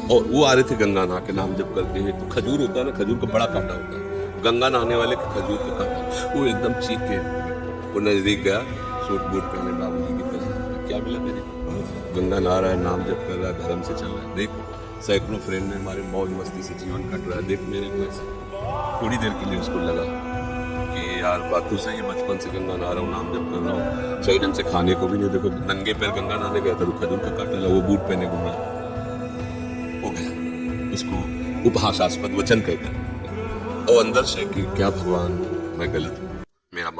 और वो आ रहे थे गंगा नहा के नाम जप करते हुए। तो खजूर होता है ना, खजूर का बड़ा कांटा होता है, गंगा नहाने वाले के खजूर का कांटा, वो एकदम चीख के वो नजदीक गया, सूट बूट पहने बाबूजी की तरह, क्या मिला तेरे? गंगा नहा रहा है, नाम जप कर रहा है, धर्म से चल रहा है, देख सैकड़ों फ्रेंड में हमारे मौज मस्ती से जीवन कट रहा है, देख मेरे को ऐसा। थोड़ी देर के लिए उसको लगा कि यार बात तो सही है, बचपन से गंगा नहा रहा हूँ, नाम जप कर रहा हूँ, सही ढंग से खाने को भी नहीं, देखो नंगे पैर गंगा नहाने गया था, खजूर का कांटा लगा, वो बूट पहने घूम रहा हो गया। उसको उपहासास्पद वचन कहकर, और अंदर से कि क्या भगवान मैं गलत हूँ, मेरा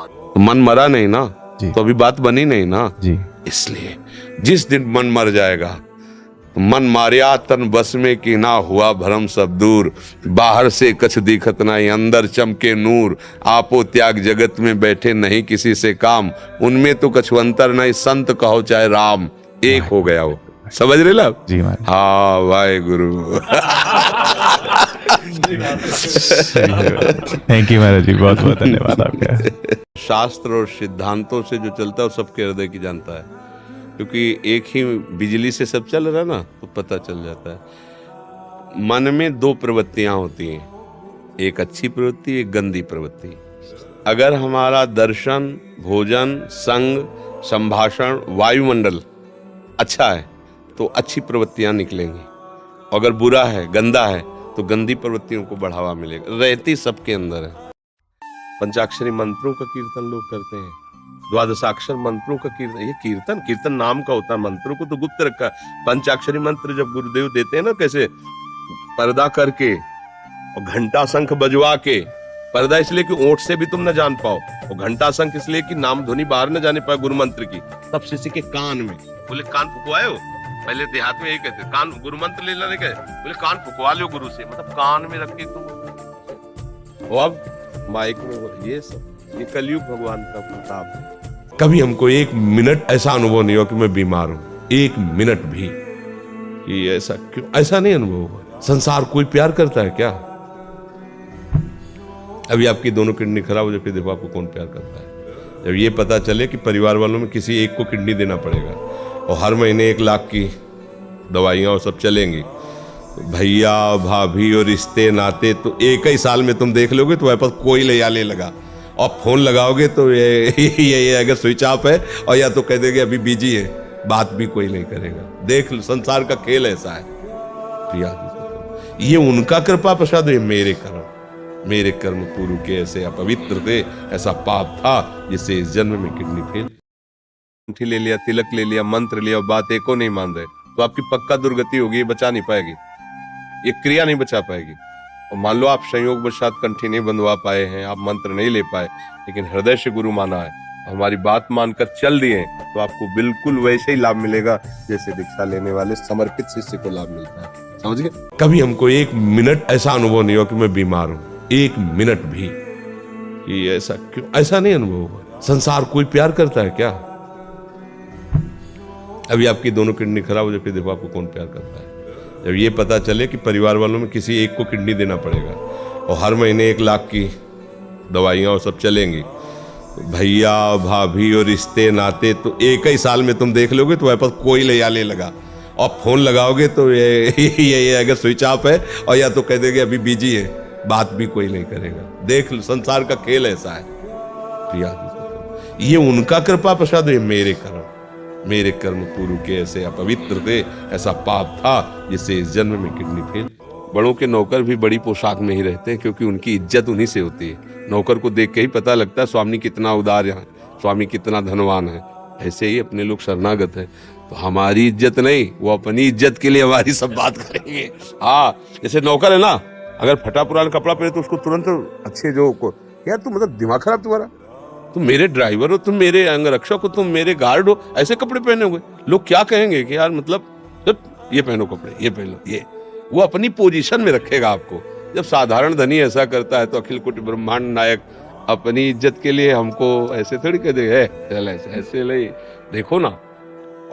मन मरा नहीं ना, तो अभी बात बनी नहीं ना जी। इसलिए जिस दिन मन मर जाएगा, मन मारिया तन बस में कि ना हुआ भरम सब दूर, बाहर से कछ दिखत नहीं अंदर चमके नूर, आपो त्याग जगत में बैठे नहीं किसी से काम, उनमें तो कछुअंतर नहीं संत कहो चाहे राम, एक हो गया वो। समझ रहे ला जी? हाँ वाहे गुरु। थैंक यू महाराज जी, बहुत बहुत धन्यवाद आपका। शास्त्र और सिद्धांतों से जो चलता है वो सबके हृदय की जानता है, क्योंकि एक ही बिजली से सब चल रहा है ना, तो पता चल जाता है। मन में दो प्रवृत्तियां होती हैं, एक अच्छी प्रवृत्ति, एक गंदी प्रवृत्ति। अगर हमारा दर्शन, भोजन, संग, संभाषण, वायुमंडल अच्छा है तो अच्छी प्रवृत्तियां निकलेंगी, अगर बुरा है, गंदा है, तो गंदी प्रवृत्तियों को बढ़ावा मिलेगा। रहती सबके अंदर है। पंचाक्षरी मंत्रों का कीर्तन लोग करते हैं, द्वादशाक्षर मंत्रों का कीर्तन, ये कीर्तन नाम का होता है, मंत्रों को तो गुप्त रखा है। पंचाक्षरी मंत्र जब गुरुदेव देते हैं ना, कैसे पर्दा करके और घंटा शंख बजवा के, पर्दा इसलिए कि ओंठ से भी तुम न जान पाओ, और घंटा शंख इसलिए कि नाम ध्वनि बाहर न जाने पाए गुरु मंत्र की। तब शिष्य के कान में, बोले कान फुकवाए हो, पहले देहात में यही कहते, कान गुरु मंत्र ले लेने के, बोले कान फुकवा लो गुरु से, मतलब कान में रख के तुम। और अब माइक में ये सब, ये कलयुग भगवान का प्रताप है। कभी हमको एक मिनट ऐसा अनुभव नहीं हुआ कि मैं बीमार हूं, एक मिनट भी कि ऐसा क्यों, ऐसा नहीं अनुभव हुआ। संसार कोई प्यार करता है क्या? अभी आपकी दोनों किडनी खराब हो जाए, फिर देखो आपको कौन प्यार करता है। जब ये पता चले कि परिवार वालों में किसी एक को किडनी देना पड़ेगा और हर महीने 1 लाख की दवाइयाँ और सब चलेंगी, भैया भाभी और रिश्ते नाते तो एक ही साल में तुम देख लोगे तो पास कोई ले लगा, और फोन लगाओगे तो ये अगर स्विच ऑफ है, और या तो कह देंगे अभी बिजी है, बात भी कोई नहीं करेगा। देख लो संसार का खेल ऐसा है। ये उनका कृपा प्रसाद है, मेरे कर्म पूर्व के ऐसे अपवित्र थे, ऐसा पाप था जिससे इस जन्म में किडनी फेल। अंगूठी ले लिया, तिलक ले लिया, मंत्र लिया, बात एको नहीं मान रहे, तो आपकी पक्का दुर्गति होगी, ये बचा नहीं पाएगी, ये क्रिया नहीं बचा पाएगी। और मान लो आप संयोगवशात कंठी नहीं बंधवा पाए हैं, आप मंत्र नहीं ले पाए, लेकिन हृदय से गुरु माना है, हमारी बात मानकर चल दिए, तो आपको बिल्कुल वैसे ही लाभ मिलेगा जैसे दीक्षा लेने वाले समर्पित शिष्य को लाभ मिलता है। समझ गए? कभी हमको एक मिनट ऐसा अनुभव नहीं हो कि मैं बीमार हूं, एक मिनट भी कि ऐसा क्यों, ऐसा नहीं अनुभव हुआ। संसार कोई प्यार करता है क्या? अभी आपकी दोनों किडनी खराब हो जाए, फिर देखो आपको कौन प्यार करता है। जब ये पता चले कि परिवार वालों में किसी एक को किडनी देना पड़ेगा और हर महीने 1 लाख की दवाइयाँ और सब चलेंगी, तो भैया भाभी और रिश्ते नाते तो एक ही साल में तुम देख लोगे तो पास कोई ले या ले लगा, और फोन लगाओगे तो ये अगर स्विच ऑफ है, और या तो कह देंगे अभी बिजी है, बात भी कोई नहीं करेगा। देख लो, संसार का खेल ऐसा है। ये उनका कृपा प्रसाद है, मेरे कर्म पूर्व के ऐसे अपवित्र थे, ऐसा पाप था जिससे इस जन्म में किडनी फेल। बड़ों के नौकर भी बड़ी पोशाक में ही रहते हैं, क्योंकि उनकी इज्जत उन्हीं से होती है। नौकर को देख के ही पता लगता है स्वामी कितना उदार है, स्वामी कितना धनवान है। ऐसे ही अपने लोग शरणागत है, तो हमारी इज्जत नहीं, वो अपनी इज्जत के लिए हमारी सब बात करेंगे। हाँ, जैसे नौकर है ना, अगर फटा पुराना कपड़ा पहने तो उसको तुरंत अच्छे जो यार तुम मतलब दिमाग खराब तुम्हारा, तुम मेरे ड्राइवर हो, तुम मेरे अंगरक्षक हो, तुम मेरे गार्ड हो, ऐसे कपड़े पहने हुए लोग क्या कहेंगे कि यार मतलब ये पहनो कपड़े, ये पहन लो, ये वो अपनी पोजीशन में रखेगा आपको। जब साधारण धनी ऐसा करता है तो अखिल कोटि ब्रह्मांड नायक अपनी इज्जत के लिए हमको ऐसे थोड़ी कह दे, चल ऐसे ले देखो ना।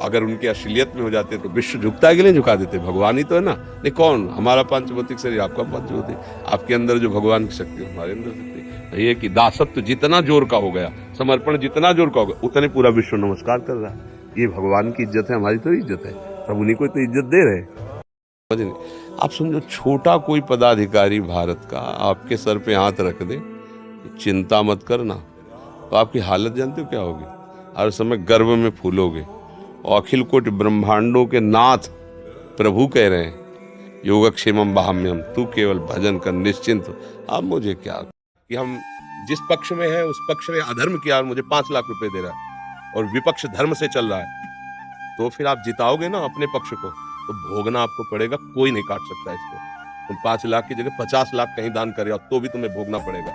अगर उनकी असलियत में हो जाते तो विश्व झुकता है कि नहीं झुका देते? भगवान ही तो है ना। नहीं, कौन? हमारा पंचभौतिक शरीर, आपका पंचभौतिक, आपके अंदर जो भगवान की शक्ति है हमारे अंदर शक्ति। ये कि दासत्व जितना जोर का हो गया, समर्पण जितना जोर का हो गया, उतने पूरा विश्व नमस्कार कर रहा है। ये भगवान की इज्जत है, हमारी तो इज्जत है। सब उन्हीं को तो इज्जत दे रहे। आप समझो, छोटा कोई पदाधिकारी भारत का आपके सर पे हाथ रख दे, चिंता मत करना, तो आपकी हालत जानते हो क्या होगी? हर समय गर्व में फूलोगे। और अखिल कोटि ब्रह्मांडों के नाथ प्रभु कह रहे हैं, योगक्षेमम बाह्यम, तू केवल भजन कर, निश्चिंत हो। अब मुझे क्या कि हम जिस पक्ष में है उस पक्ष ने अधर्म किया और मुझे 5 लाख रुपए दे रहा है, और विपक्ष धर्म से चल रहा है, तो फिर आप जिताओगे ना अपने पक्ष को, तो भोगना आपको पड़ेगा। कोई नहीं काट सकता इसको। तुम 5 लाख की जगह 50 लाख कहीं दान करे तो भी तुम्हें भोगना पड़ेगा,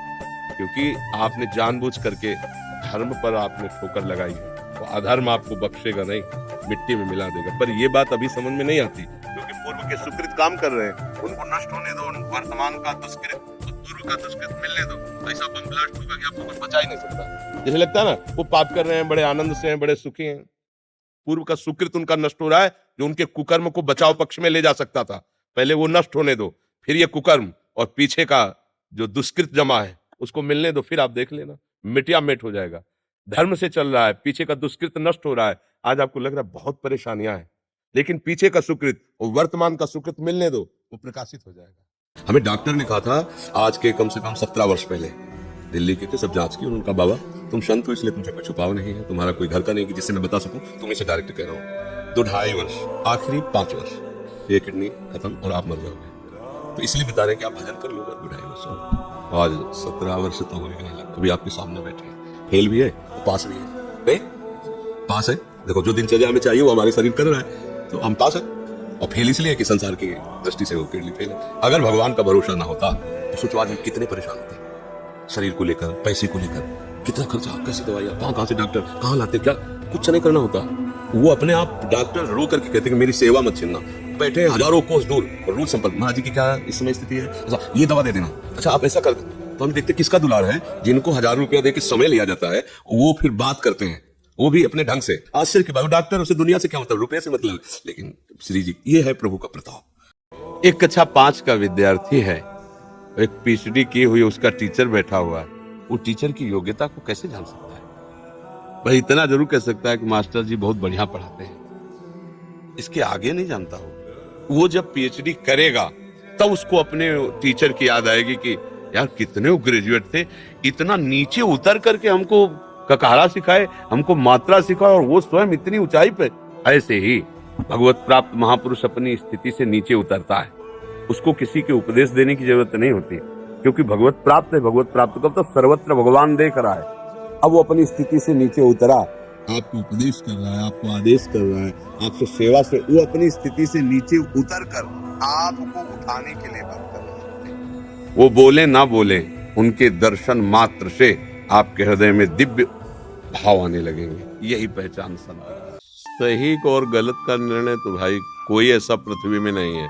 क्योंकि आपने जानबूझ करके धर्म पर आपने ठोकर लगाई है। तो अधर्म आपको बख्शेगा नहीं, मिट्टी में मिला देगा। पर ये बात अभी समझ में नहीं आती, क्योंकि पूर्व के सुकृत काम कर रहे हैं, उनको नष्ट होने दो। वर्तमान का दुष्कृत, पूर्व का दुष्कृत मिलने दो। ऐसा बम ब्लास्ट होगा कि आपको कुछ बचा ही नहीं सकता। जैसे लगता है ना, वो पाप कर रहे हैं, बड़े आनंद से हैं, बड़े सुखी हैं। पूर्व का सुकृत उनका नष्ट हो रहा है, जो उनके कुकर्म को बचाव पक्ष में ले जा सकता था। पहले वो नष्ट होने दो, फिर ये कुकर्म और पीछे का जो दुष्कृत जमा है उसको मिलने दो, फिर आप देख लेना मिटिया मेट हो जाएगा। धर्म से चल रहा है, पीछे का दुष्कृत नष्ट हो रहा है। आज आपको लग रहा है बहुत परेशानियां हैं, लेकिन पीछे का सुकृत और वर्तमान का सुकृत मिलने दो, वो प्रकाशित हो जाएगा। हमें डॉक्टर ने कहा था आज के कम से कम 17 वर्ष पहले, दिल्ली के थे, सब जांच की, उनका बाबा तुम संत हो इसलिए तुमसे कोई छुपाव नहीं है, तुम्हारा कोई घर का नहीं कि जिससे मैं बता सकूं, तुम इसे डायरेक्ट कह रहा हूं। 2-2.5 वर्ष, आखिरी 5 वर्ष ये किडनी खत्म और आप मर जाओगे। तो इसलिए बता रहे हैं कि आप भजन कर लो 2-2.5 वर्ष। आज 17 वर्ष तो हो गए, अभी आपके सामने बैठे, फेल भी है पास भी है। नहीं पास है, देखो जो दिनचर्या हमें चाहिए वो हमारे शरीर कर रहा है, तो हम पास है। और फेल इसलिए कि संसार की दृष्टि से वो किडनी फेल है। अगर भगवान का भरोसा ना होता तो सोचो आज हम कितने परेशान होते, शरीर को लेकर, पैसे को लेकर, कितना खर्चा, कैसे दवाइयाँ, कहाँ से डॉक्टर कहाँ लाते, क्या कुछ नहीं करना होता। वो अपने आप डॉक्टर रो करके कहते हैं मेरी सेवा मत छीनना, बैठे हजारों कोस दूर और रूट संपर्क, महाराज जी की क्या इस समय स्थिति है, अच्छा ये दवा दे देना, अच्छा आप ऐसा कर दो। तो हम देखते किसका दुलार है, जिनको 1000 रुपया देकर समय लिया जाता है, वो फिर बात करते हैं, वो भी अपने ढंग से। आश्चर्य की बात, डॉक्टर उसे दुनिया से क्या मतलब, रुपये से मतलब। लेकिन श्री जी, ये है प्रभु का प्रताप। एक कक्षा 5 का विद्यार्थी है, एक PhD की हुई उसका टीचर बैठा हुआ है, वो टीचर की योग्यता को कैसे जान सकता है? भाई इतना जरूर कह सकता है कि मास्टर जी बहुत बढ़िया पढ़ाते हैं, इसके आगे नहीं जानता हो। वो जब PhD करेगा तब उसको अपने टीचर की याद आएगी कि यार कितने वो ग्रेजुएट थे, इतना नीचे उतर करके हमको ककारा सिखाए, हमको मात्रा सिखाए, और वो स्वयं इतनी ऊंचाई पे। ऐसे ही भगवत प्राप्त महापुरुष अपनी स्थिति से नीचे उतरता है, उसको किसी के उपदेश देने की जरूरत नहीं होती, क्योंकि भगवत प्राप्त है। भगवत प्राप्त कब तक? सर्वत्र भगवान देख रहा है। अब वो अपनी स्थिति से नीचे उतरा, आपको उपदेश कर रहा है, आपको आदेश कर रहा है, आपसे सेवा से, वो अपनी स्थिति से नीचे उतर कर आपको उठाने के लिए बात कर रहा है। वो बोले ना बोले, उनके दर्शन मात्र से आपके हृदय में दिव्य भाव आने लगेंगे। यही पहचान संत की। सही को और गलत का निर्णय तो भाई कोई ऐसा पृथ्वी में नहीं है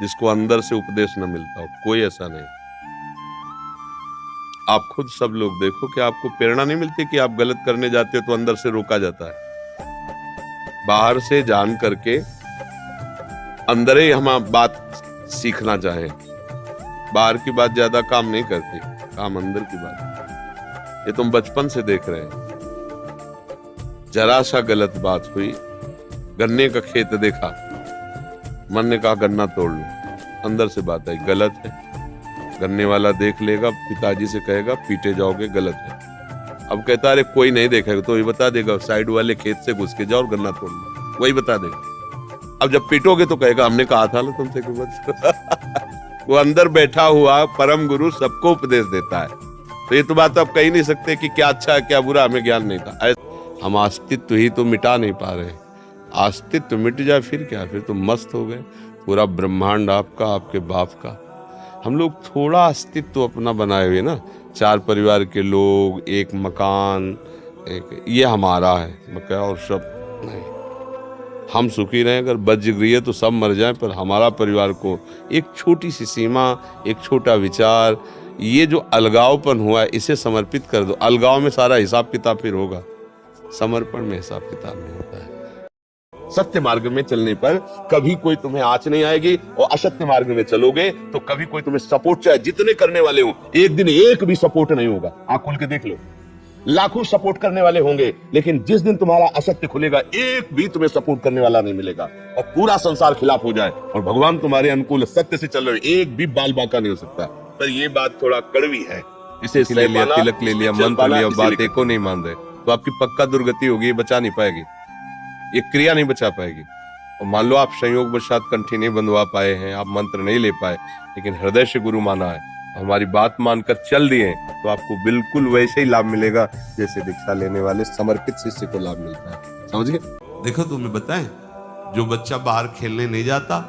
जिसको अंदर से उपदेश न मिलता हो, कोई ऐसा नहीं। आप खुद सब लोग देखो कि आपको प्रेरणा नहीं मिलती कि आप गलत करने जाते हो तो अंदर से रोका जाता है। बाहर से जान करके अंदर ही हम बात सीखना चाहें, बाहर की बात ज्यादा काम नहीं करती, काम अंदर की बात। ये तुम बचपन से देख रहे हैं। जरा सा गलत बात हुई, गन्ने का खेत देखा, मन ने कहा गन्ना तोड़ लो, अंदर से बात आई गलत है। गन्ने वाला देख लेगा, पिताजी से कहेगा पीटे जाओगे, गलत है। अब कहता अरे कोई नहीं देखेगा, तो ये बता देगा साइड वाले खेत से घुस के जाओ और गन्ना तोड़ लो, वही बता देगा। अब जब पीटोगे तो कहेगा हमने कहा था ना तुमसे कि बस। वो अंदर बैठा हुआ परम गुरु सबको उपदेश देता है। तो ये तो बात आप कह ही नहीं सकते कि क्या अच्छा है क्या बुरा, हमें ज्ञान नहीं था। हम अस्तित्व ही तो मिटा नहीं पा रहे। अस्तित्व मिट जाए फिर क्या, फिर तो मस्त हो गए। पूरा ब्रह्मांड आपका, आपके बाप का। हम लोग थोड़ा अस्तित्व अपना बनाए हुए ना, 4 परिवार के लोग, एक मकान, एक ये हमारा है मकान और सब नहीं। हम सुखी रहें, अगर बच गई तो सब मर जाएं, पर हमारा परिवार को एक छोटी सी सीमा, एक छोटा विचार, ये जो अलगावपन हुआ है इसे समर्पित कर दो। अलगाव में सारा हिसाब किताब फिर होगा, समर्पण में हिसाब किताब नहीं होता है। सत्य मार्ग में चलने पर कभी कोई तुम्हें आंच नहीं आएगी, और असत्य मार्ग में चलोगे तो कभी कोई तुम्हें सपोर्ट, चाहे जितने करने वाले हो, एक दिन एक भी सपोर्ट नहीं होगा। आंख खोल के देख लो, लाखों सपोर्ट करने वाले होंगे, लेकिन जिस दिन तुम्हारा असत्य खुलेगा एक भी तुम्हें सपोर्ट करने वाला नहीं मिलेगा, और पूरा संसार खिलाफ हो जाए और भगवान तुम्हारे अनुकूल सत्य से चल रहे, एक भी बाल बांका नहीं हो सकता। पर ये बात थोड़ा कड़वी है, इसे ले लिया, तिलक ले लिया, मंत्र लिया, बात एको नहीं मान रहे, तो आपकी पक्का दुर्गति होगी, ये बचा नहीं पाएगी, ये क्रिया नहीं बचा पाएगी। और मान लो आप संयोग वशात कंठी नहीं बंधवा पाए हैं, आप मंत्र नहीं ले पाए, लेकिन हृदय से गुरु माना है, हमारी बात मानकर चल दिए, तो आपको बिल्कुल वैसे ही लाभ मिलेगा जैसे दीक्षा लेने वाले समर्पित शिष्य को लाभ मिलता है। समझ गए? देखो तुम्हें बताएं, जो बच्चा बाहर खेलने नहीं जाता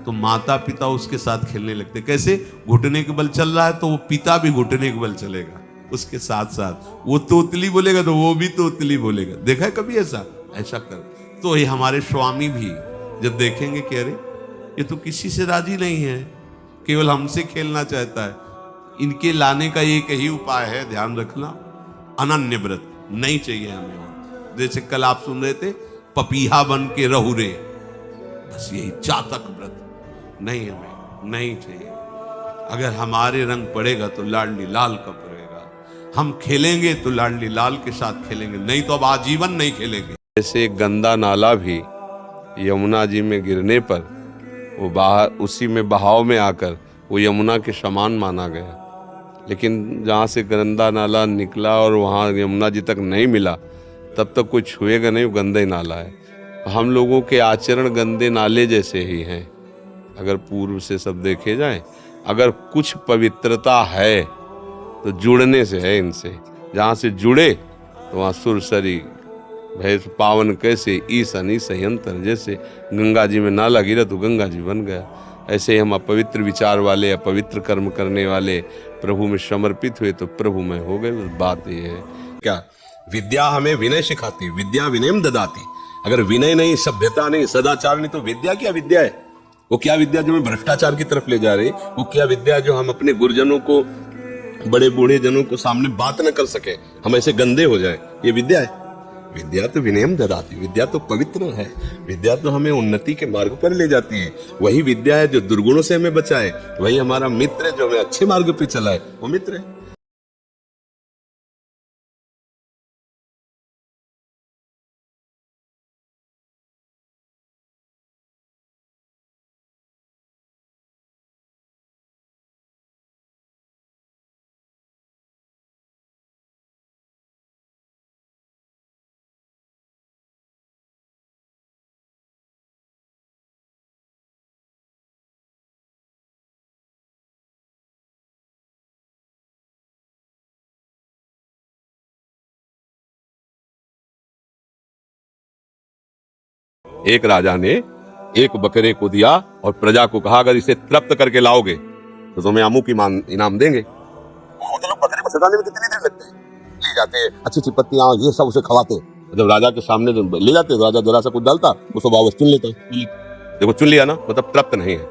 तो माता पिता उसके साथ खेलने लगते। कैसे? घुटने के बल चल रहा है तो वो पिता भी घुटने के बल चलेगा उसके साथ साथ। वो तोतली बोलेगा तो वो भी तोतली बोलेगा। देखा है कभी ऐसा? ऐसा कर। तो ये हमारे स्वामी भी जब देखेंगे कि अरे ये तो किसी से राजी नहीं है, केवल हमसे खेलना चाहता है, इनके लाने का एक ही उपाय है, ध्यान रखना, अनन्य व्रत नहीं चाहिए हमें। और जैसे कल आप सुन रहे थे, पपीहा बन के रहू रे, बस यही चातक व्रत नहीं, हमें नहीं चाहिए। अगर हमारे रंग पड़ेगा तो लाडली लाल का पड़ेगा, हम खेलेंगे तो लाडली लाल के साथ खेलेंगे, नहीं तो अब आजीवन नहीं खेलेंगे। जैसे गंदा नाला भी यमुना जी में गिरने पर वो बाहर उसी में बहाव में आकर वो यमुना के समान माना गया, लेकिन जहाँ से गंदा नाला निकला और वहाँ यमुना जी तक नहीं मिला, तब तक कोई छुएगा नहीं, वो गंदा ही नाला है। हम लोगों के आचरण गंदे नाले जैसे ही हैं। अगर पूर्व से सब देखे जाए, अगर कुछ पवित्रता है तो जुड़ने से है इनसे। जहाँ से जुड़े तो वहाँ सुरसरी भैंस पावन कैसे, ईसनी संयंत्र, जैसे गंगा जी में नाला गिरा तो गंगा जी बन गया। ऐसे ही हम अपवित्र विचार वाले, अपवित्र कर्म करने वाले प्रभु में समर्पित हुए तो प्रभु में हो गए। बात ये है। क्या विद्या हमें विनय सिखाती, विद्या विनयम ददाती। अगर विनय नहीं, सभ्यता नहीं, सदाचार नहीं, तो विद्या क्या विद्या है? वो क्या विद्या जो हमें भ्रष्टाचार की तरफ ले जा रही? वो क्या विद्या जो हम अपने गुरुजनों को, बड़े बूढ़े जनों को सामने बात न कर सके, हम ऐसे गंदे हो जाए? ये विद्या है? विद्या तो विनयम ददाती, विद्या तो पवित्र है, विद्या तो हमें उन्नति के मार्ग पर ले जाती है। वही विद्या है जो दुर्गुणों से हमें बचाए, वही हमारा मित्र है जो हमें अच्छे मार्ग पे चलाए, वो मित्र है। एक राजा ने एक बकरे को दिया और प्रजा को कहा अगर इसे तृप्त करके लाओगे तो तुम्हें अमुक इनाम देंगे। वो तो लोग बकरे को सजाने में कितनी देर लगते हैं, ले जाते अच्छी अच्छी पत्तियां ये सब उसे खवाते, जब राजा के सामने ले जाते तो राजा जरा सा कुछ डालता, उसको वापस चुन लेता। देखो चुन लिया ना, मतलब तृप्त नहीं है।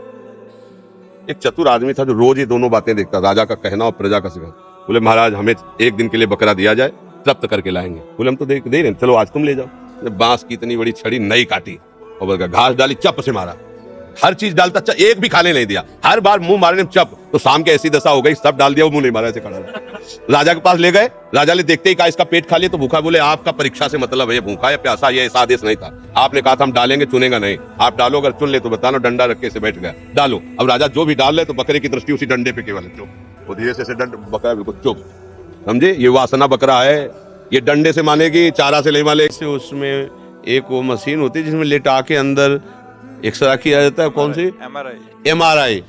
एक चतुर आदमी था जो रोज ये दोनों बातें देखता, राजा का कहना और प्रजा का सिखाना। बोले महाराज हमें एक दिन के लिए बकरा दिया जाए, तृप्त करके लाएंगे। बोले हम तो दे रहे हैं, चलो आज तुम ले जाओ। बांस की इतनी बड़ी छड़ी नई काटी और बोल घास डाली, चप से मारा, हर चीज डालता, एक भी खाने नहीं दिया, हर बार मुंह मारने में चप। तो शाम के ऐसी दशा हो गई, सब डाल दिया, वो मुंह नहीं मारा, ऐसे खड़ा रहा। राजा के पास ले गए, राजा ने देखते ही कहा इसका पेट खा लिया तो भूखा। बोले आपका परीक्षा से मतलब है ये भूखा या प्यासा, ये ऐसा आदेश नहीं था, आपने कहा था हम डालेंगे, चुनेगा नहीं। आप डालो, अगर चुन ले तो बताना, डंडा रख के से बैठ गया, डालो। अब राजा जो भी डाल ले तो बकरे की दृष्टि उसी डंडे पे केवल चुप, वो धीरे से डंड बकरा बिल्कुल चुप, समझे ये वासना बकरा है, ये डंडे से मानेगी, चारा से नहीं मानेगी। उसमें एक वो मशीन होती है जिसमें लेटा के अंदर एक्सरा किया जाता है, कौन सी, MRI।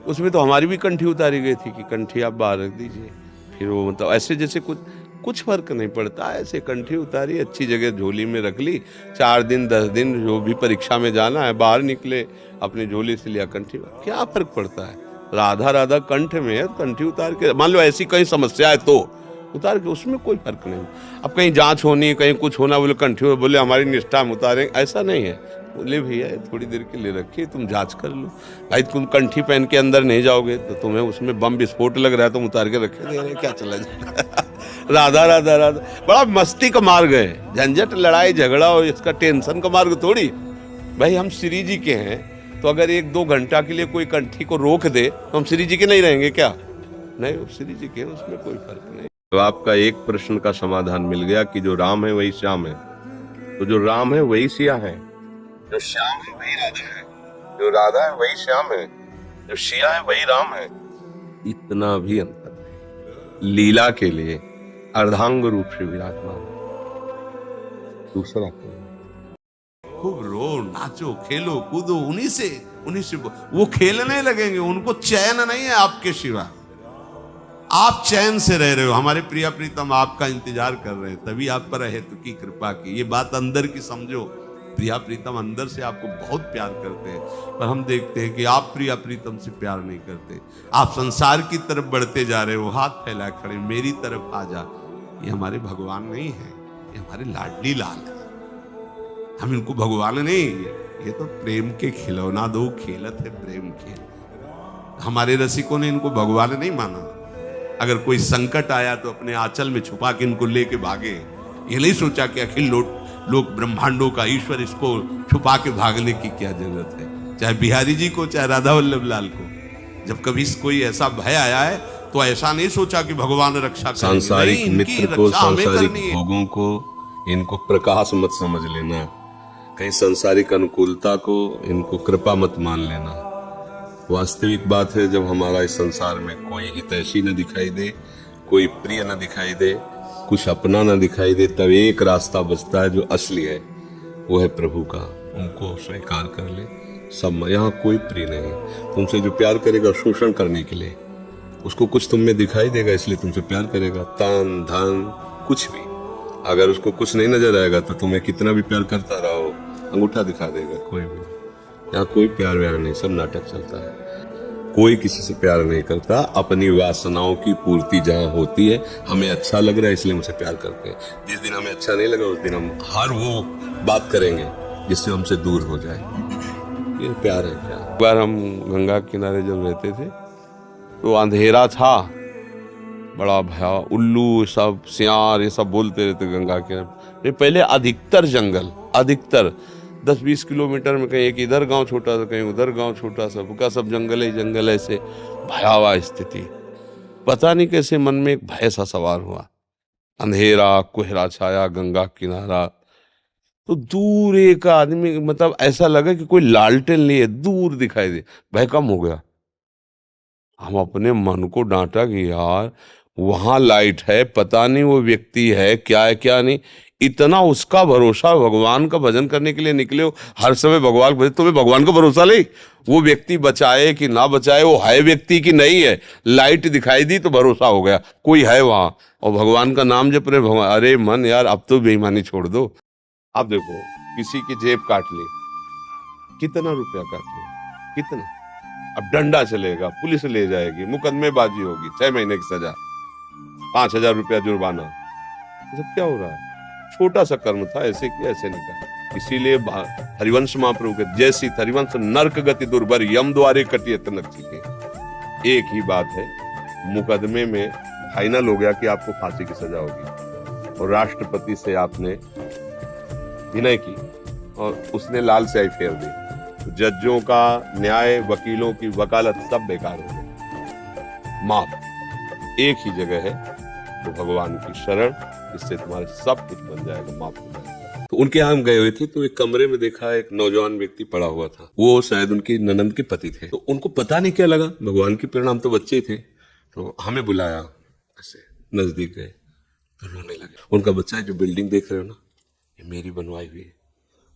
उसमें तो हमारी भी कंठी उतारी गई थी कि कंठी आप बाहर रख दीजिए, फिर वो मतलब ऐसे जैसे कुछ फर्क नहीं पड़ता, ऐसे कंठी उतारी, अच्छी जगह झोली में रख ली, 4 दिन 10 दिन जो भी परीक्षा में जाना है, बाहर निकले अपनी झोली से लिया कंठी, क्या फर्क पड़ता है। राधा राधा कंठ में है, कंठी उतार के, मान लो ऐसी कहीं समस्या है तो उतार के, उसमें कोई फर्क नहीं। अब कहीं जांच होनी, कहीं कुछ होना, बोले कंठी हो, बोले हमारी निष्ठा हम उतारें, ऐसा नहीं है। बोले भैया थोड़ी देर के लिए रखिए, तुम जांच कर लो भाई, तुम कंठी पहन के अंदर नहीं जाओगे तो तुम्हें उसमें बम विस्फोट लग रहा है, तुम उतार के रखे दे रहे, क्या चला जाए। राधा राधा राधा, बड़ा मस्ती का मार्ग है, झंझट लड़ाई झगड़ा और इसका टेंशन का मार्ग थोड़ी। भाई हम श्री जी के हैं, तो अगर 1-2 घंटा के लिए कोई कंठी को रोक दे तो हम श्री जी के नहीं रहेंगे क्या? नहीं, श्री जी के, उसमें कोई फर्क नहीं। तो आपका एक प्रश्न का समाधान मिल गया कि जो राम है वही श्याम है, तो जो राम है वही सिया है, जो श्याम है वही राधा है, जो राधा है वही श्याम है, जो सिया है वही राम है। इतना भी अंतर नहीं। लीला के लिए अर्धांग रूप से विराजमान है। दूसरा खूब रो, नाचो, खेलो, कूदो, उन्हीं से वो खेलने लगेंगे, उनको चैन नहीं है आपके सिवा। आप चैन से रह रहे हो, हमारे प्रिया प्रीतम आपका इंतजार कर रहे हैं, तभी आप पर हेतु की कृपा की। ये बात अंदर की समझो, प्रिया प्रीतम अंदर से आपको बहुत प्यार करते हैं, पर हम देखते हैं कि आप प्रिया प्रीतम से प्यार नहीं करते। आप संसार की तरफ बढ़ते जा रहे हो, हाथ फैला खड़े, मेरी तरफ आ जा। ये हमारे भगवान नहीं है, ये हमारे लाडली लाल है। हम इनको भगवान नहीं, ये तो प्रेम के खिलौना दो खेलत है प्रेम खेल। हमारे रसिकों ने इनको भगवान नहीं माना। अगर कोई संकट आया तो अपने आंचल में छुपा के इनको लेके भागे, ये नहीं सोचा कि अखिल लोक ब्रह्मांडों का ईश्वर, इसको छुपा के भागने की क्या जरूरत है। चाहे बिहारी जी को, चाहे राधा वल्लभ लाल को, जब कभी कोई ऐसा भय आया है तो ऐसा नहीं सोचा कि भगवान रक्षा करेंगे। सांसारिक मित्र को, सांसारिक भोगों को, इनको प्रकाश मत समझ लेना, कहीं सांसारिक अनुकूलता को इनको कृपा मत मान लेना। वास्तविक बात है, जब हमारा इस संसार में कोई हितैषी न दिखाई दे, कोई प्रिय न दिखाई दे, कुछ अपना न दिखाई दे, तब एक रास्ता बचता है जो असली है, वो है प्रभु का। उनको स्वीकार कर ले। सब, यहाँ कोई प्रिय नहीं। तुमसे जो प्यार करेगा शोषण करने के लिए, उसको कुछ तुम में दिखाई देगा इसलिए तुमसे प्यार करेगा। तन धन कुछ भी, अगर उसको कुछ नहीं नजर आएगा तो तुम्हें कितना भी प्यार करता रहो, अंगूठा दिखा देगा कोई भी। यहाँ कोई प्यार व्यार नहीं, सब नाटक चलता है। कोई किसी से प्यार नहीं करता, अपनी वासनाओं की पूर्ति जहाँ होती है, हमें अच्छा लग रहा है इसलिए हमसे प्यार करते हैं। जिस दिन हमें अच्छा नहीं लगा उस दिन हम हर वो बात करेंगे जिससे हमसे दूर हो जाए। ये प्यार है क्या? एक बार हम गंगा किनारे जब रहते थे तो अंधेरा था, बड़ा भया, उल्लू सब, सियार, ये सब बोलते रहते गंगा किनारे। पहले अधिकतर जंगल, अधिकतर 10-20 किलोमीटर में, कहीं एक इधर गांव छोटा सा, कहीं उधर गांव छोटा, सबका सब जंगल ही जंगल, ऐसे भयावह स्थिति। पता नहीं कैसे मन में एक भय सा सवार हुआ। अंधेरा, कोहरा छाया, गंगा किनारा, तो दूर एक आदमी, मतलब ऐसा लगा कि कोई लालटेन लिए दूर दिखाई दे, भय कम हो गया। हम अपने मन को डांटा कि यार वहां लाइट है, पता नहीं वो व्यक्ति है क्या है क्या नहीं। इतना उसका भरोसा, भगवान का भजन करने के लिए निकले हो, हर समय भगवान भजन, तुम्हें भगवान का भरोसा नहीं, वो व्यक्ति बचाए कि ना बचाए, वो है व्यक्ति की नहीं है। लाइट दिखाई दी तो भरोसा हो गया कोई है वहां, और भगवान का नाम जप रहे भगवान। अरे मन यार, अब तो बेईमानी छोड़ दो। आप देखो, किसी की जेब काट ली, कितना रुपया काट लिया, कितना, अब डंडा चलेगा, पुलिस ले जाएगी, मुकदमेबाजी होगी, 6 महीने की सजा, 5,000 रुपया जुर्माना। ये सब क्या हो रहा है? छोटा सा कर्म था, ऐसे किया ऐसे नहीं कहा। इसीलिए हरिवंश महाप्रभु के जैसी हरिवंश नरक गति दुर्भर यम द्वारे कटियत न सीखे। एक ही बात है, मुकदमे में फाइनल हो गया कि आपको फांसी की सजा होगी और राष्ट्रपति से आपने विनय की और उसने लाल स्याही फेर दी, तो जजों का न्याय, वकीलों की वकालत सब बेकार हो गई। माफ एक ही जगह है, तो भगवान की शरण, इससे तुम्हारे सब कुछ बन जाएगा, माफ हो जाएगा। तो उनके यहाँ हम गए हुए थे, तो एक कमरे में देखा एक नौजवान व्यक्ति पड़ा हुआ था। वो शायद उनकी ननंद के पति थे। तो उनको पता नहीं क्या लगा, भगवान की प्रेरणा, हम तो बच्चे थे, तो हमें बुलाया, ऐसे नजदीक गए तो रोने लगे। उनका बच्चा है, जो बिल्डिंग देख रहे हो ना, ये मेरी बनवाई हुई है,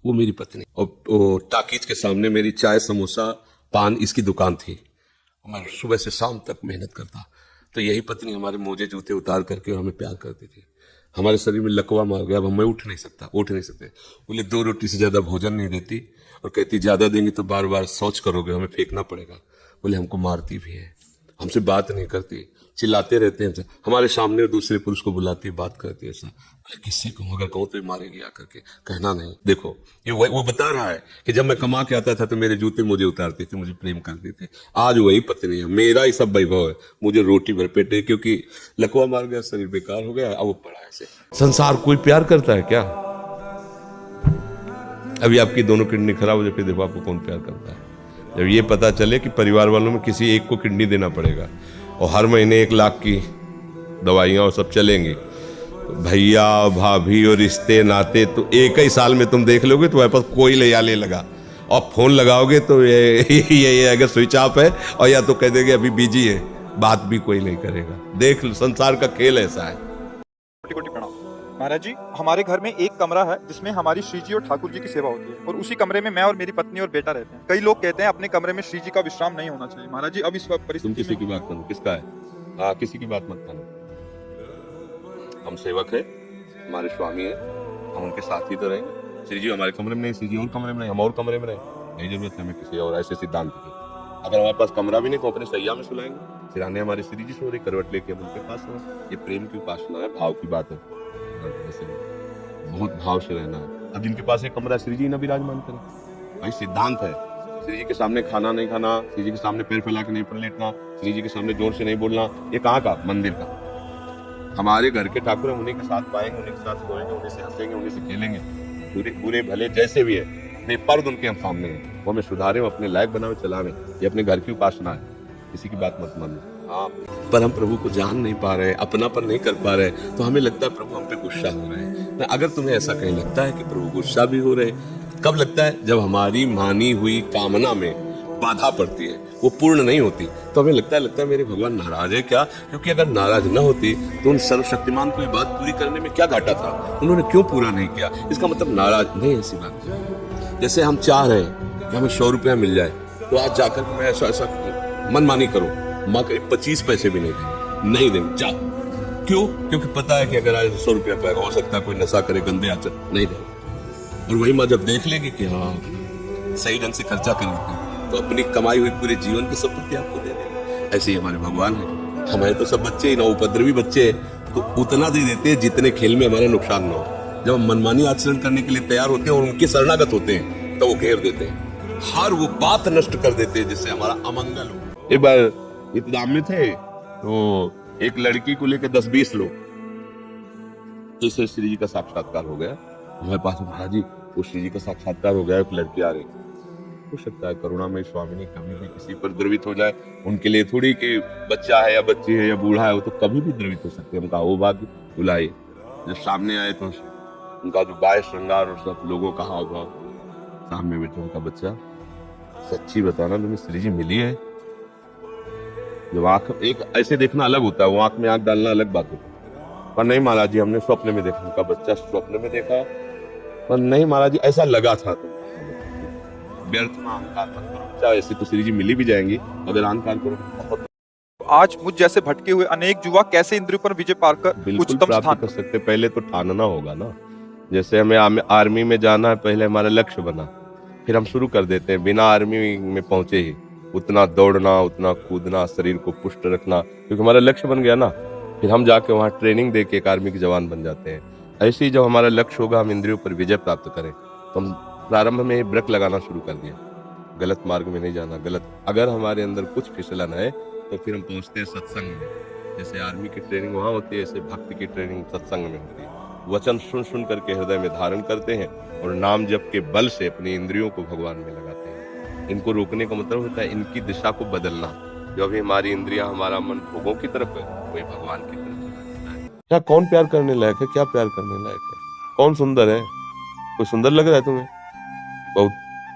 वो मेरी पत्नी। और वो टाकीज के सामने मेरी चाय, समोसा, पान इसकी दुकान थी। मैं सुबह से शाम तक मेहनत करता, तो यही पत्नी हमारे मोजे जूते उतार करके हमें प्यार करती थी। हमारे शरीर में लकवा मार गया, अब मैं उठ नहीं सकते। बोले 2 रोटी से ज्यादा भोजन नहीं देती और कहती ज्यादा देंगी तो बार बार शौच करोगे, हमें फेंकना पड़ेगा। बोले हमको मारती भी है, हमसे बात नहीं करती, चिल्लाते रहते हैं, हमारे सामने दूसरे पुरुष को बुलाती है, बात करती है। ऐसा किससे कहूँ, अगर कहूँ तो मारेगी आकर के, कहना नहीं। देखो ये वो बता रहा है कि जब मैं कमा के आता था तो मेरे जूते मुझे उतारते थे, मुझे प्रेम करते थे। आज वही पत्नी है, मेरा ही सब वैभव है, मुझे रोटी भर पेटे, क्योंकि लकवा मार गया, शरीर बेकार हो गया, अब वो पड़ा ऐसे। संसार कोई प्यार करता है क्या? अभी आपकी दोनों किडनी खराब हो जाए, फिर देखो आपको कौन प्यार करता है। जब ये पता चले कि परिवार वालों में किसी एक को किडनी देना पड़ेगा और हर महीने 1 लाख की दवाइयाँ और सब चलेंगी, भैया भाभी और रिश्ते नाते, तो एक ही साल में तुम देख लोगे तो तुम्हारे पास कोई ले लगा, और फोन लगाओगे तो ये अगर स्विच ऑफ है, और या तो कह देंगे अभी बिजी है, बात भी कोई नहीं करेगा। देख लो, संसार का खेल ऐसा है। कोटि प्रणाम महाराज जी। हमारे घर में एक कमरा है जिसमें हमारी श्री जी और ठाकुर जी की सेवा होती है, और उसी कमरे में मैं और मेरी पत्नी और बेटा रहते हैं। कई लोग कहते हैं अपने कमरे में श्री जी का विश्राम नहीं होना चाहिए। महाराज जी, अब इस तुम परिस्थिति किसी की बात करो, किसका है? हाँ, किसी की बात मत करो। हम सेवक है, हमारे स्वामी है, हम उनके साथ ही तो रहेंगे। श्री जी हमारे कमरे में नहीं, श्री जी और कमरे में नहीं, हम और कमरे में रहें, नहीं जरूरत है हमें किसी और ऐसे सिद्धांत की। अगर हमारे पास कमरा भी नहीं तो अपने सैया में सुलाएंगे। सिराने हमारी श्री जी सो रही, करवट लेके हम उनके पास हैं। ये प्रेम की उपासना है, भाव की बात है, बहुत भाव से रहना है। अब जिनके पास एक कमरा श्री जी ना विराजमान करें, भाई सिद्धांत है। श्री जी के सामने खाना नहीं खाना, श्री जी के सामने पैर फैला के नहीं पर लेटना, श्री जी के सामने जोर से नहीं बोलना। ये कहाँ का? मंदिर का। हमारे घर के ठाकुर हम उन्हीं के साथ पाएंगे, उन्हीं के साथ सोएंगे, उन्हीं से हंसेंगे, उन्हीं से खेलेंगे। बुरे भले जैसे भी है, बेपर्द उनके हम सामने हैं, वो हमें सुधारे, अपने लायक बनावे, चलावे। ये अपने घर की उपासना है, किसी की बात मत मानो। हाँ, पर हम प्रभु को जान नहीं पा रहे, अपनापन नहीं कर पा रहे, तो हमें लगता है प्रभु हम पे गुस्सा हो रहे हैं। अगर तुम्हें ऐसा कहीं लगता है कि प्रभु गुस्सा भी हो रहे, कब लगता है? जब हमारी मानी हुई कामना में बाधा पड़ती है, वो पूर्ण नहीं होती, तो हमें लगता है मेरे भगवान नाराज है क्या? क्योंकि अगर नाराज न होती तो उन सर्वशक्तिमान को ये बात पूरी करने में क्या घाटा था? उन्होंने क्यों पूरा नहीं किया? इसका मतलब नाराज नहीं, ऐसी बात नहीं। जैसे हम चाह रहे हैं कि हमें 100 रुपया मिल जाए, तो आज जाकर के मैं ऐसा मनमानी करो, माँ करीब 25 पैसे भी नहीं देंगे, जा। क्यों? क्योंकि पता है कि अगर आज 100 रुपया पाएगा, हो सकता है कोई नशा करे, गंदे आचर, नहीं देंगे। और वही माँ जब देख लेगी कि हाँ सही ढंग से खर्चा कर लेते हैं, तो अपनी कमाई हुई पूरे जीवन की संपत्ति आपको दे देंगे। ऐसे ही हमारे भगवान है। हमारे तो सब बच्चे ही ना, उपद्रवी बच्चे, तो उतना दे देते हैं जितने खेल में हमारा नुकसान न हो। जब हम मनमानी आचरण करने के लिए तैयार होते हैं और उनके शरणागत होते हैं, तो वो घेर देते हैं, हर वो बात नष्ट कर देते हैं जिससे हमारा अमंगल हो। एक बार इत्तेदाम में थे, तो एक लड़की को लेकर 10-20 लोग, तो श्री जी का साक्षात्कार हो गया हमारे पास। महाराज जी, वो श्री जी का साक्षात्कार हो गया, एक लड़की आ रही। हो सकता है करुणामयी स्वामिनी कभी भी किसी पर द्रवित हो जाए, उनके लिए थोड़ी कि बच्चा है या बच्ची है या बूढ़ा है, वो तो कभी भी द्रवित हो सकते हैं। उनका वो बात बुलाए, जब सामने आए तो उनका जो बाह्य श्रृंगार और सब लोगों का हाव भाव, सामने बैठे उनका बच्चा, सच्ची बताना तुम्हें श्री जी मिली है? जब आंख एक ऐसे देखना अलग होता है, वो आंख में आंख डालना अलग बात होती है। पर नहीं महाराज जी, हमने स्वप्न में देखा, उनका बच्चा स्वप्न में देखा। पर नहीं महाराज जी, ऐसा लगा था। तो व्यर्थ में अहंकार मत करो, चाहे ऐसे तो श्री जी मिली भी जाएंगी, अगर अहंकार करो बहुत। आज मुझ जैसे भटके हुए अनेक युवा कैसे इंद्रियों पर विजय पाकर उच्चतम स्थान प्राप्त कर सकते? पहले तो ठानना होगा ना। जैसे हमें आर्मी में जाना है, पहले हमारा लक्ष्य बना, फिर हम शुरू कर देते हैं बिना आर्मी में पहुंचे ही, उतना दौड़ना, उतना कूदना, शरीर को पुष्ट रखना, क्योंकि हमारा लक्ष्य बन गया ना, फिर हम जाके वहाँ ट्रेनिंग दे के एक आर्मी के जवान बन जाते हैं। ऐसे ही जब हमारा लक्ष्य होगा हम इंद्रियों पर विजय प्राप्त करें, तो हम प्रारंभ में ही ब्रेक लगाना शुरू कर दिया, गलत मार्ग में नहीं जाना। गलत अगर हमारे अंदर कुछ फिसलन है तो फिर हम पहुंचते हैं सत्संग में। जैसे आर्मी की ट्रेनिंग वहाँ होती है, ऐसे भक्ति की ट्रेनिंग सत्संग में होती है। वचन सुन सुन करके हृदय में धारण करते हैं और नाम जप के बल से अपनी इंद्रियों को भगवान में लगाते हैं। इनको रोकने का मतलब होता है इनकी दिशा को बदलना। जो अभी हमारी इंद्रियां, हमारा मन भोगों की तरफ है, वही भगवान की तरफ चला जाता है। क्या कौन प्यार करने लायक है? क्या प्यार करने लायक है? कौन सुंदर है? कोई सुंदर लग रहा है तुम्हें?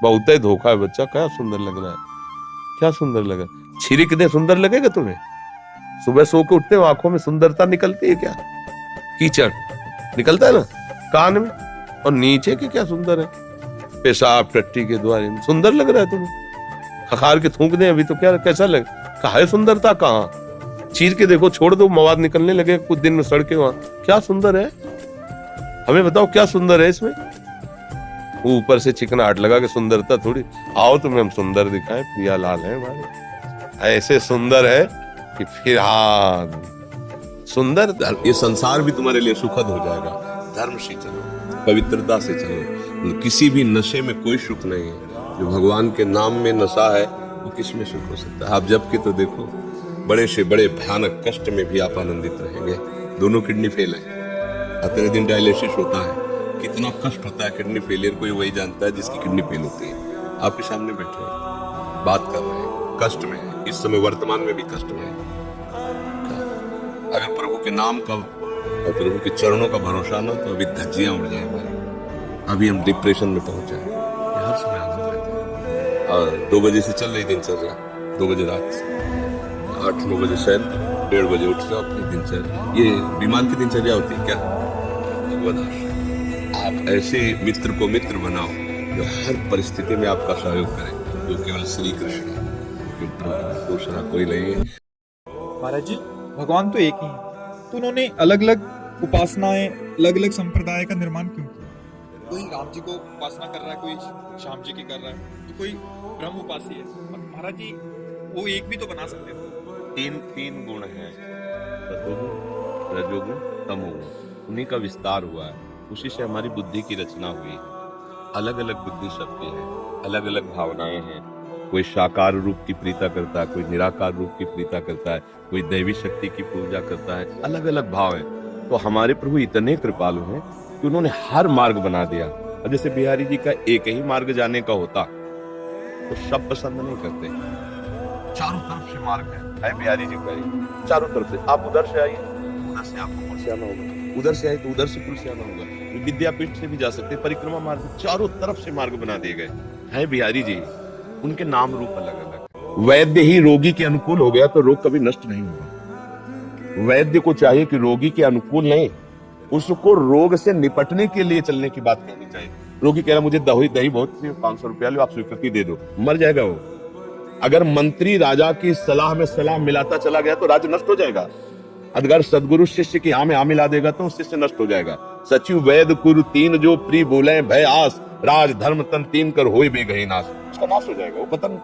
बहुत ही धोखा है बच्चा। क्या सुंदर लग रहा है? क्या सुंदर लग रहा है? छिरिक दे सुंदर लगेगा तुम्हें? सुबह सो के उठते हो, आंखों में सुंदरता निकलती है क्या? कीचड़ निकलता है ना कान में, और नीचे के क्या सुंदर है? पेशाब टट्टी के द्वारे सुंदर लग रहा है तुम्हें? खखार के थूक दे अभी तो क्या, कैसा लगे? कहा है सुंदरता? कहाँ? चीर के देखो, छोड़ दो, मवाद निकलने लगे कुछ दिन में सड़के वहां। क्या सुंदर है? हमें बताओ क्या सुंदर है इसमें? ऊपर से चिकनाहट लगा के सुंदरता थोड़ी। आओ तुम्हें हम सुंदर दिखाएं, प्रिया लाल है हमारे, ऐसे सुंदर है कि फिर हाँ सुंदर। ये संसार भी तुम्हारे लिए सुखद हो जाएगा। धर्म से चलो, पवित्रता से चलो। किसी भी नशे में कोई सुख नहीं है। जो भगवान के नाम में नशा है वो किस में सुख हो सकता है? आप जब के तो देखो, बड़े से बड़े भयानक कष्ट में भी आप आनंदित रहेंगे। दोनों किडनी फेल है, अगले दिन डायलिसिस होता है। कितना कष्ट होता है किडनी फेलियर, कोई वही जानता है जिसकी किडनी फेल होती है। आपके सामने बैठे हैं, बात कर रहे हैं, कष्ट में है, इस समय वर्तमान में भी कष्ट में है। अगर प्रभु के नाम का और प्रभु के चरणों का भरोसा ना, तो अभी धज्जियां उड़ जाए हमारी, अभी हम डिप्रेशन में पहुंच जाए। हर समय आनंद रहता है। और 2 बजे से चल रही दिनचर्या, 2 बजे रात से 8-9 बजे शयन, 1:30 बजे उठ जाओ अपनी दिनचर्या। ये बीमार की दिनचर्या होती है क्या? भगवदास। आप ऐसे मित्र को मित्र बनाओ जो हर परिस्थिति में आपका सहयोग करे, जो केवल श्री कृष्ण है, दूसरा कोई नहीं है। महाराज जी, भगवान तो एक ही है, तो उन्होंने अलग अलग उपासनाएं, अलग अलग संप्रदाय का निर्माण क्यों किया? कोई राम जी को उपासना कर रहा है, कोई श्याम जी की कर रहा है, तो कोई ब्रह्म उपासी है। महाराज जी वो एक भी तो बना सकते थे। तीन गुण हैं, सतोगुण, रजोगुण, तमोगुण, उन्हीं का विस्तार हुआ है। उसी से हमारी बुद्धि की रचना हुई है। अलग अलग बुद्धि शक्ति है, अलग अलग भावनाएं हैं। कोई साकार रूप की प्रीता करता है, कोई निराकार रूप की प्रीता करता है, कोई दैवी शक्ति की पूजा करता है। अलग अलग भाव है। तो हमारे प्रभु इतने कृपालु हैं कि उन्होंने हर मार्ग बना दिया। अब जैसे बिहारी जी का एक ही मार्ग जाने का होता तो सब पसंद नहीं करते। चारों तरफ से मार्ग है बिहारी जी का, चारों तरफ से। आप उधर से आइए, उधर से आपको पुल से आना होगा, उधर से आए तो उधर से पुल से आना होगा। विद्यापीठ से भी जा सकते, परिक्रमा मार्ग, चारों तरफ से मार्ग बना दिए गए हैं बिहारी जी। उनके नाम रूप अलग अलग। वैद्य ही रोगी के अनुकूल हो गया तो रोग कभी नष्ट नहीं होगा। वैद्य को चाहिए कि रोगी के अनुकूल नहीं, उसको रोग से निपटने के लिए चलने की बात कहनी चाहिए। रोगी कह रहा मुझे दही बहुत 500 रुपया लो, आप स्वीकृति दे दो, मर जाएगा वो। अगर मंत्री राजा की सलाह में सलाह मिलाता चला गया तो राज्य नष्ट हो जाएगा। अगर सदगुरु शिष्य की हाँ में हाँ मिला देगा तो शिष्य नष्ट हो जाएगा। सचिव वैद कुरु तीन जो प्री बोले भय आस, राज धर्म तन तीन कर होए बे गई नाश, उसका नाश हो जाएगा, वो पतन।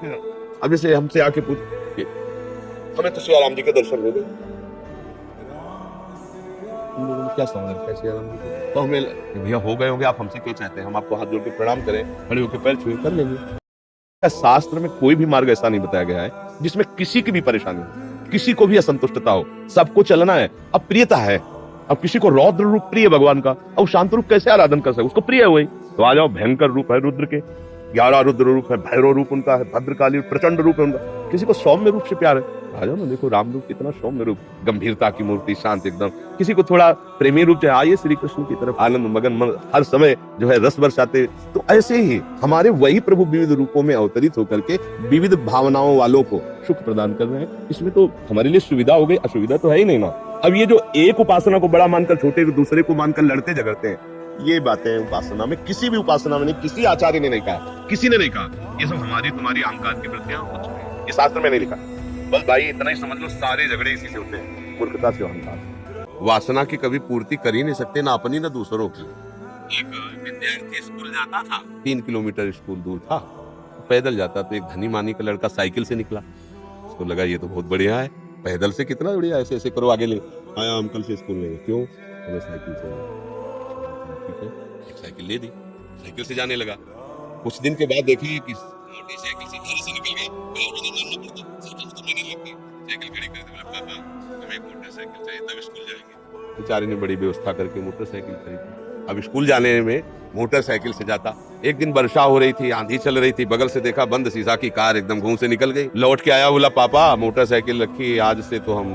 अब जैसे हमसे आके पूछ, हमें तो सियाराम जी के दर्शन हो गए, क्या समझ सियाराम जी को, तो हमें भैया हो गए होंगे, आप हमसे क्या चाहते हैं, हम आपको हाथ जोड़ के प्रणाम करें, खड़े होकर पैर छुए कर लेंगे। शास्त्र में कोई भी मार्ग ऐसा नहीं बताया गया है जिसमें किसी की भी परेशानी हो, किसी को भी असंतुष्टता हो। सबको चलना है। अब प्रियता है, अब किसी को रौद्र रूप प्रिय भगवान का, अब शांत रूप कैसे आराधन कर सकते, उसको प्रिय है वही। तो आ जाओ, भयंकर रूप है रुद्र के, 11 रुद्र रूप है, भैरव रूप उनका है, भद्रकाली प्रचंड रूप है उनका। किसी को सौम्य रूप से प्यार है, आ जाओ ना, देखो राम रूप कितना सौम्य रूप, गंभीरता की मूर्ति, शांत एकदम। किसी को थोड़ा प्रेमी रूप चाहिए, आइए श्री कृष्ण की तरफ, आनंद मगन मन हर समय जो है रस बरसाते। तो ऐसे ही हमारे वही प्रभु विविध रूपों में अवतरित होकर के विविध भावनाओं वालों को सुख प्रदान कर रहे हैं। इसमें तो हमारे लिए सुविधा हो गई, असुविधा तो है ही नहीं ना। अब ये जो एक उपासना को बड़ा मानकर छोटे को दूसरे को मानकर लड़ते झगड़ते हैं, ये बातें उपासना में, किसी भी उपासना में नहीं, किसी आचार्य ने नहीं कहा, किसी ने नहीं कहा। ये सब हमारी तुम्हारी अहंकार की वृत्तियां, ये शास्त्र में नहीं लिखा। बस भाई इतना ही समझ लो, सारे झगड़े इसी से होते हैं, मूर्खता से, अहंकार। वासना की कभी पूर्ति कर ही नहीं सकते, ना अपनी ना दूसरों की। एक विद्यार्थी स्कूल जाता था, 3 किलोमीटर स्कूल दूर था, पैदल जाता, तो एक धनी मानी का लड़का साइकिल से निकला। उसको लगा ये तो बहुत बढ़िया है, पैदल से कितना बढ़िया, ऐसे ऐसे करो आगे ले आया, हम कल से स्कूल लेंगे। क्यों? मैंने साइकिल से। ठीक है, एक साइकिल ले दी, साइकिल से जाने लगा। कुछ दिन के बाद देखिए कि मोटी साइकिल से घर से निकल गया, साइकिल तो मैंने लग गई, साइकिल खड़ी कर दी। बोला पापा हमें एक मोटरसाइकिल चाहिए, तब स्कूल जाएंगे। बेचारे ने बड़ी व्यवस्था करके मोटरसाइकिल खरीदी। अब स्कूल जाने में मोटरसाइकिल से जाता। एक दिन वर्षा हो रही थी, आंधी चल रही थी, बगल से देखा बंद शीशा की कार एकदम घूम से निकल गई। लौट के आया, बोला पापा मोटरसाइकिल रखी, आज से तो हम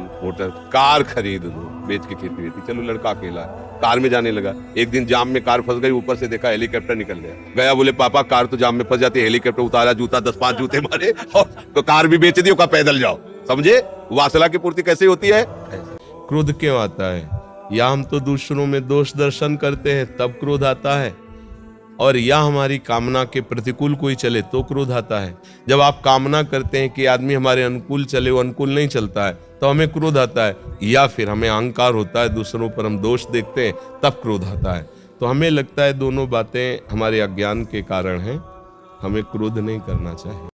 कार खरीद दो, बेच के खेती वेती। चलो, लड़का अकेला है, कार में जाने लगा। एक दिन जाम में कार फंस गई, ऊपर से देखा हेलीकॉप्टर निकल गया। बोले पापा कार तो जाम में फंस जाती है, हेलीकॉप्टर उतारा, जूता 10-5 जूते मारे और तो कार भी बेच दी, का पैदल जाओ। समझे वासना की पूर्ति कैसे होती है? क्रोध क्यों आता है? या हम तो दूसरों में दोष दर्शन करते हैं तब क्रोध आता है, और या हमारी कामना के प्रतिकूल कोई चले तो क्रोध आता है। जब आप कामना करते हैं कि आदमी हमारे अनुकूल चले, वो अनुकूल नहीं चलता है तो हमें क्रोध आता है। या फिर हमें अहंकार होता है, दूसरों पर हम दोष देखते हैं तब क्रोध आता है। तो हमें लगता है दोनों बातें हमारे अज्ञान के कारण हैं, हमें क्रोध नहीं करना चाहिए।